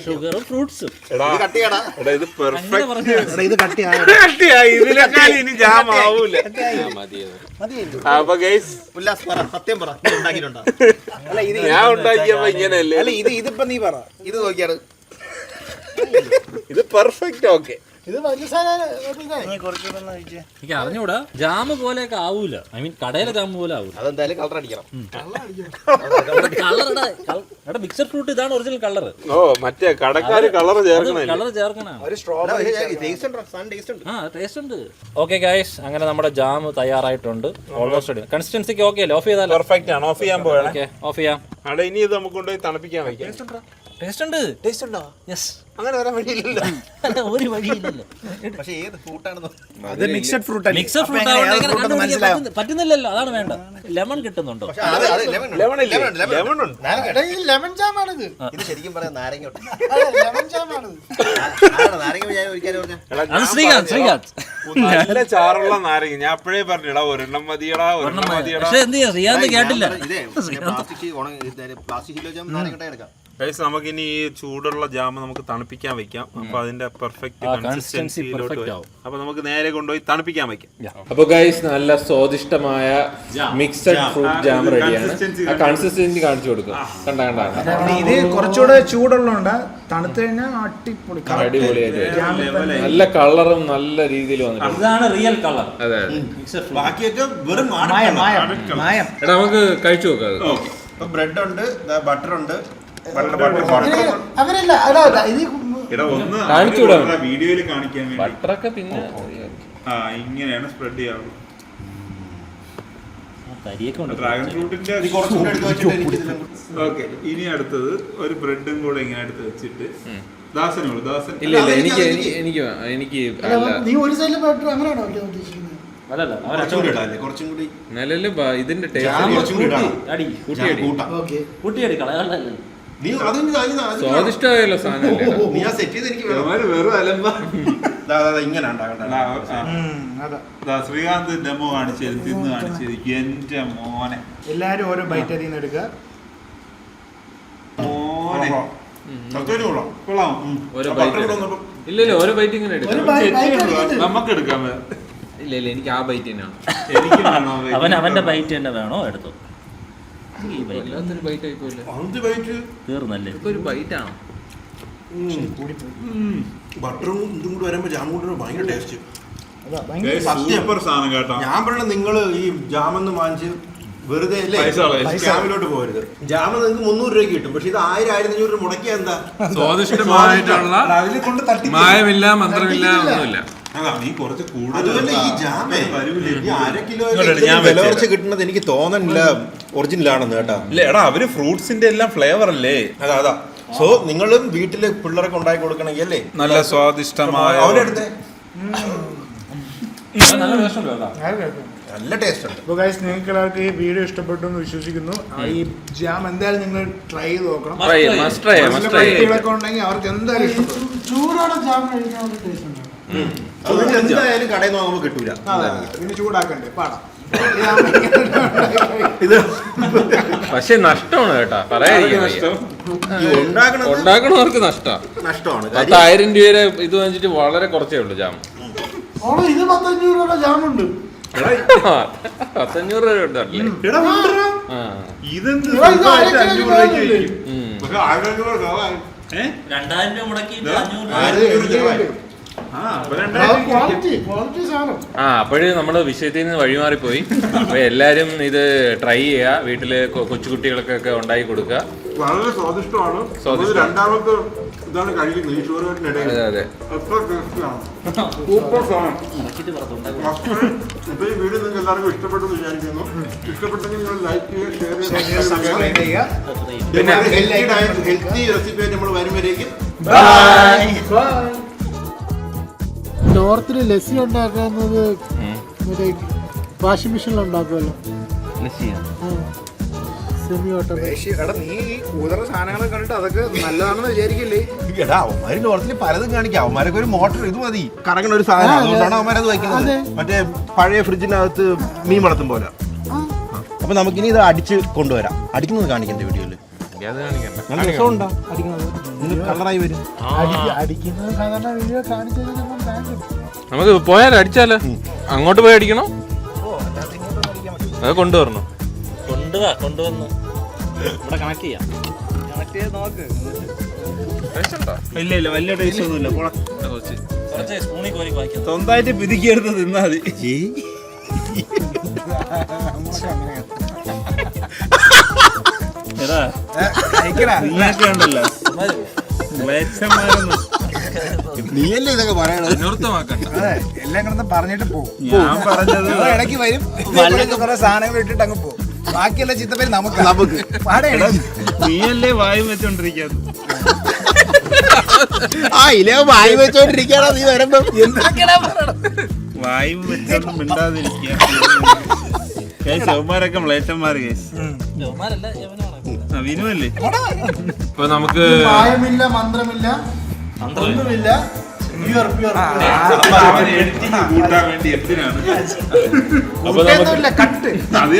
Speaker 3: ഷുഗറും ഫ്രൂട്ട്സും
Speaker 5: ഇത് പെർഫെക്റ്റ്.
Speaker 4: ഇത് കട്ടിയായ
Speaker 5: കട്ടിയായി. ഇതിനേക്കാൾ ഇനി ജാം ആവൂല. അപ്പൊ ഗൈസ്
Speaker 2: സത്യം പറ ഉണ്ടാക്കിയിട്ടുണ്ടോ?
Speaker 5: ഞാൻ ഉണ്ടാക്കിയപ്പോ ഇങ്ങനെയല്ലേ?
Speaker 4: അല്ല ഇതിപ്പോ നീ പറ, ഇത് നോക്കിയാണ്
Speaker 5: ഇത് പെർഫെക്റ്റ്. ഓക്കെ,
Speaker 4: ഇത് പഞ്ചസാര
Speaker 3: എനിക്ക് അറിഞ്ഞൂടാ. ജാമ് പോലെയൊക്കെ ആവൂല. ഐ മീൻ കടയിലെ ജാമ് പോലെ ആവൂല.
Speaker 2: അതെന്തായാലും കളർ അടിക്കണം.
Speaker 3: കളർ മിക്സഡ് ഫ്രൂട്ട് ഇതാണ് ഒറിജിനൽ കളർ.
Speaker 5: ഓ മറ്റേ കടക്കാര് കളർ ചേർക്കണേ.
Speaker 3: കളർ ചേർക്കണം.
Speaker 2: ടേസ്റ്റ്
Speaker 3: ആ ടേസ്റ്റ് ഉണ്ട്. ഓക്കെ ഗൈസ്, അങ്ങനെ നമ്മുടെ ജാം തയ്യാറായിട്ടുണ്ട്. ഓൾമോസ്റ്റ് കൺസിസ്റ്റൻസിക്ക് ഓക്കെ അല്ലേ? ഓഫ് ചെയ്താലോ?
Speaker 5: പെർഫെക്റ്റ് ആണ്. ഓഫ് ചെയ്യാൻ പോയാണ്.
Speaker 3: ഓക്കെ, ഓഫ് ചെയ്യാം.
Speaker 5: അവിടെ ഇനി ഇത് നമുക്ക് കൊണ്ടുപോയി തണുപ്പിക്കാൻ വയ്ക്കാം.
Speaker 3: ടേസ്റ്റ് ഉണ്ട്.
Speaker 4: ടേസ്റ്റ് ഉണ്ടോ?
Speaker 3: യെസ്.
Speaker 2: അങ്ങനെ വരാൻ വേണ്ടിയില്ലല്ലോ.
Speaker 3: ഒരു വഴിയില്ലല്ലോ.
Speaker 2: പക്ഷെ ഏത് ഫ്രൂട്ടാണെന്ന്
Speaker 4: അത് മിക്സഡ് ഫ്രൂട്ട് അല്ലേ?
Speaker 3: മിക്സഡ് ഫ്രൂട്ട് പറ്റുന്നില്ലല്ലോ. അതാണ് വേണ്ട. ലെമൺ കിട്ടുന്നുണ്ടോ?
Speaker 5: ലെമൺ ഉണ്ട്.
Speaker 4: ലെമൺ ജാം ആണിത്.
Speaker 2: ഇത് ശരിക്കും പറയാം നാരങ്ങ
Speaker 4: ലെമൺ ജാം ആണിത്.
Speaker 2: നാരങ്ങ
Speaker 3: അത് ശ്രീകാന്ത്.
Speaker 5: നല്ല ചാറുള്ള നാരങ്ങ. ഞാൻ അപ്പോഴേ പറഞ്ഞിടാ ഒരെണ്ണം മതിയടാ, ഒരെണ്ണം മതിയടാ.
Speaker 3: പക്ഷെ എന്ത് ചെയ്യാ, ശ്രീകാന്ത് കേട്ടില്ല.
Speaker 5: നമുക്ക് ഇനി ഈ ചൂടുള്ള ജാമ നമുക്ക് തണുപ്പിക്കാൻ വെക്കാം. അപ്പൊ അതിന്റെ പെർഫെക്റ്റ് കൺസിസ്റ്റൻസിയിലോട്ട് വരും. അപ്പൊ നമുക്ക് നേരെ കൊണ്ടുപോയി തണുപ്പിക്കാൻ വെക്കാം.
Speaker 1: അപ്പൊ ഗൈസ് നല്ല സ്വാദിഷ്ടമായ മിക്സഡ് ഫ്രൂട്ട് ജാം റെഡിയാണ്. ആ കൺസിസ്റ്റൻസി കാണിച്ചു കൊടുക്കുക. കണ്ട
Speaker 4: ഇത് കുറച്ചുകൂടെ ചൂടുള്ളതുകൊണ്ട് തണുത്ത് കഴിഞ്ഞാൽ അടിപൊളി
Speaker 1: അടിപൊളിയായിട്ട് നല്ല കളറും നല്ല രീതിയിൽ വന്നിട്ടുണ്ട്.
Speaker 3: ഇതാണ് റിയൽ കളർ.
Speaker 1: അതെ,
Speaker 2: ബാക്കിയൊക്കെ വെറും
Speaker 4: മായം.
Speaker 1: എടാ നമുക്ക് കഴിച്ചു നോക്കാം.
Speaker 2: ബ്രെഡ് ഉണ്ട്, ബട്ടർ ഉണ്ട്.
Speaker 4: അങ്ങനെയല്ല,
Speaker 1: കാണിച്ചു വിടാം
Speaker 5: വീഡിയോയിൽ കാണിക്കാൻ വേണ്ടി.
Speaker 1: ബട്ടറൊക്കെ പിന്നെ
Speaker 5: ഇങ്ങനെയാണ് സ്പ്രെഡ് ചെയ്യാവുന്നത്.
Speaker 3: കരിയൊക്കെ ഉണ്ട്.
Speaker 5: ഡ്രാഗൺ ഫ്രൂട്ടിന്റെ ഓക്കെ. ഇനി അടുത്തത് ഒരു ബ്രെഡും കൂടെ ഇങ്ങനെ എടുത്ത് വെച്ചിട്ട് ദാസനോട് ദാസൻ.
Speaker 1: ഇല്ല എനിക്ക്
Speaker 4: നീ ഒരു സൈഡിൽ ബട്ടർ അങ്ങനെയാണോ ഉദ്ദേശിക്കുന്നത്?
Speaker 3: അല്ലല്ല,
Speaker 2: കുറച്ചും കൂടി
Speaker 1: നിലവില് ഇതിന്റെ
Speaker 3: കൂട്ടിയടി കളയാളല്ലോ.
Speaker 1: സ്വാദിഷ്ടമായല്ലോ സാധനം.
Speaker 5: വെറും അലമ്പ.
Speaker 2: ഇങ്ങനെ
Speaker 5: ശ്രീകാന്ത് ഡെമോ കാണിച്ചത്, തിന്ന് കാണിച്ചത്. എന്റെ മോനെ,
Speaker 4: എല്ലാരും ഓരോ ബൈറ്റ് അതിൽ നിന്ന് എടുക്കുക.
Speaker 5: മോനെ കൊള്ളാം.
Speaker 1: ഇല്ലല്ലോ ഓരോ ബൈറ്റ് ഇങ്ങനെ എടുക്കാം.
Speaker 5: നമുക്ക് എടുക്കാം.
Speaker 1: ഇല്ല എനിക്ക് ആ ബൈറ്റ് തന്നെയാണ്.
Speaker 5: എനിക്ക്
Speaker 3: അവന്റെ ബൈറ്റ് തന്നെ വേണോ? എടുത്തു.
Speaker 1: വല്ലാത്തൊരു ബൈറ്റ് ആയിപ്പോലെ.
Speaker 3: തീർന്നല്ലേ?
Speaker 1: ഒരു ബൈറ്റാണ്.
Speaker 2: ബട്ടറും ഇതും കൂടി വരുമ്പോ ജാം കൂടെ ഭയങ്കര ടേസ്റ്റ്.
Speaker 5: സൂപ്പർ സാധനം കേട്ടോ.
Speaker 2: ഞാൻ പറഞ്ഞ നിങ്ങള് ഈ ജാമെന്ന് വാങ്ങിച്ച് വെറുതെ ജാമിലോട്ട് പോകരുത്. ജാമ നിങ്ങൾക്ക് 300 രൂപയ്ക്ക് കിട്ടും. പക്ഷെ ഇത് 1000-1500 രൂപ മുടക്കിയാ എന്താ?
Speaker 1: സ്വാദിഷ്ടമായിട്ടുള്ള മായമില്ല, മന്ത്രമില്ല, ഒന്നുമില്ല.
Speaker 5: നീ കുറച്ച്
Speaker 2: അതുപോലെ ഈ ജാമേ ഈ 1/2 കിലോ വില കുറച്ച് കിട്ടുന്നത് എനിക്ക് തോന്നുന്നില്ല ഒറിജിനൽ ആണെന്ന് കേട്ടാ.
Speaker 5: ഇല്ല എടാ, അവര് ഫ്രൂട്ട്സിന്റെ എല്ലാം ഫ്ലേവർ അല്ലേ.
Speaker 2: അതാ സോ നിങ്ങളും വീട്ടില് പിള്ളേരൊക്കെ ഉണ്ടാക്കി കൊടുക്കണമെങ്കിൽ അല്ലേ
Speaker 5: നല്ല സ്വാദിഷ്ടമായ
Speaker 2: അവരെടുത്തേ
Speaker 3: നല്ല രസം കേട്ടോ.
Speaker 2: നല്ല ടേസ്റ്റ് ഉണ്ട്.
Speaker 4: അപ്പോൾ ഗൈസ്, നിങ്ങൾക്ക് എല്ലാവർക്കും ഈ വീഡിയോ ഇഷ്ടപ്പെട്ടു എന്ന് വിശ്വസിക്കുന്നു. ഈ ജാം എന്തായാലും നിങ്ങൾ ട്രൈ ചെയ്ത് നോക്കണം. കുട്ടികളൊക്കെ ഉണ്ടെങ്കിൽ അവർക്ക് എന്തായാലും ഇഷ്ടപ്പെടും. ചൂടോടെ ജാം കഴിക്കാൻ ടേസ്റ്റ് ഉണ്ട്.
Speaker 2: എന്തായാലും കടയിൽ നിന്ന് നമുക്ക് കിട്ടൂല.
Speaker 4: പിന്നെ ചൂടാക്കണ്ടേ, പാടാം.
Speaker 2: ഇത്
Speaker 1: പക്ഷെ നഷ്ടമാണ് കേട്ടാ, പറയാതിരിക്കും. ഉണ്ടാക്കണവർക്ക് നഷ്ടമാണ്. 10,000 രൂപയുടെ ഇത് വാങ്ങിച്ചിട്ട് വളരെ കുറച്ചേ ഉള്ളൂ ജാം.
Speaker 4: ഇത് 1500 രൂപയുടെ ജാമുണ്ട്.
Speaker 1: 500 രൂപ ഉണ്ടല്ലേ?
Speaker 5: ഇതെന്ത്
Speaker 3: 2000 രൂപ മുടക്കി 500 രൂപ.
Speaker 1: അപ്പോഴ് നമ്മള് വിഷയത്തിൽ നിന്ന് വഴിമാറിപ്പോയി. അപ്പൊ എല്ലാരും ഇത് ട്രൈ ചെയ്യുക. വീട്ടില് കൊച്ചുകുട്ടികൾക്കൊക്കെ ഉണ്ടാക്കി കൊടുക്കുക.
Speaker 5: വളരെ സ്വാദിഷ്ടമാണ്. രണ്ടാമത്തെ ഇതാണ് കഴിക്കുന്നത് ഈ ചോറിനിടയിൽ.
Speaker 1: അതെ
Speaker 5: സൂപ്പർ സാധനം. ഇപ്പൊ ഈ വീഡിയോ നിങ്ങൾക്ക് എല്ലാവർക്കും ഇഷ്ടപ്പെട്ടെന്ന് വിചാരിക്കുന്നു. ഇഷ്ടപ്പെട്ടെങ്കിൽ നിങ്ങൾ ലൈക്ക് ചെയ്യുക, ഷെയർ ചെയ്യുക.
Speaker 2: പിന്നെ ഹെൽത്തി റെസിപ്പി നമ്മൾ വരുമ്പോഴേക്കും
Speaker 4: നോർത്തിൽ ലസ്സി ഉണ്ടാക്കുന്നത് മറ്റേ വാഷിംഗ് മെഷീനിൽ ഉണ്ടാക്കുമല്ലോ. Semi automatic.
Speaker 2: നീ കൂടുതൽ സാധനങ്ങൾ കണ്ടിട്ട് അതൊക്കെ നല്ലതാണെന്ന് വിചാരിക്കില്ലേ? എടാ അവന്മാര് നോർത്തിൽ പലതും കാണിക്കാം. അവന്മാരൊക്കെ ഒരു മോട്ടർ ഇത് മതി കറങ്ങുന്ന ഒരു സാധനം. അതുകൊണ്ടാണ് അവന്മാരത് വയ്ക്കുന്നത്. മറ്റേ പഴയ ഫ്രിഡ്ജിനകത്ത് മീൻ വളർത്തും പോലെ. അപ്പൊ നമുക്കിനി ഇത് അടിച്ച് കൊണ്ടുവരാം. അടിക്കുന്നത് കാണിക്കണ്ടേ വീഡിയോയില്?
Speaker 1: അത് കാണിക്കണ്ട.
Speaker 2: നല്ല രസമുണ്ടോ അടിക്കുന്നത്? കളറായി വരും.
Speaker 4: അടിക്കുന്നത് സാധാരണ വീഡിയോ കാണിച്ചത് നമ്മൾ കാണിക്കും.
Speaker 1: നമുക്ക് പോയാലോ, അടിച്ചാലോ? അങ്ങോട്ട് പോയി അടിക്കണോ? അത് കൊണ്ടുവരണോ?
Speaker 3: കൊണ്ടുവന്ന് ഇവിടെ കണക്ട് ചെയ്യാം. കണക്ട് ചെയ്ത് നോക്ക്.
Speaker 5: ഇല്ല വലിയ ടേസ്റ്റ് ഒന്നുമില്ല.
Speaker 3: കുറച്ച് സ്പൂണിൽ കോരി വായിക്കാം.
Speaker 5: സ്വന്തമായിട്ട് പിതുക്കിയെടുത്ത് തിന്നാ മതി. നീയൊക്കെ ഉണ്ടല്ലോ
Speaker 2: നീയല്ലേ ഇതൊക്കെ പറയണത്?
Speaker 1: നിർത്തമാക്കണ്ട.
Speaker 4: എല്ലാം കിടന്ന് പറഞ്ഞിട്ട് പോകും.
Speaker 5: ഞാൻ പറഞ്ഞത്
Speaker 4: ഇടയ്ക്ക് വരും, കുറെ സാധനങ്ങൾ ഇട്ടിട്ട് അങ്ങ് പോകും. ബാക്കിയുള്ള ചിത്തപ്പേര് നമുക്ക്
Speaker 5: നീയല്ലേ വായും വെച്ചോണ്ടിരിക്കാത്.
Speaker 2: വായി വെച്ചോണ്ടിരിക്കാണോ നീ വരുമ്പോ?
Speaker 5: വായും വെച്ചോണ്ട് മിണ്ടാതിരിക്കുക. ശവന്മാരൊക്കെ മ്ലേച്ചന്മാര് കേസ്. വിനുവല്ലേ?
Speaker 1: ഇപ്പൊ നമുക്ക്
Speaker 4: മായമില്ല, മന്ത്രമില്ല, ഒന്നുമില്ല.
Speaker 5: എഡിറ്റിംഗ് കൂട്ടാൻ വേണ്ടി എന്തിനാണ്?
Speaker 4: കട്ട്
Speaker 5: അത്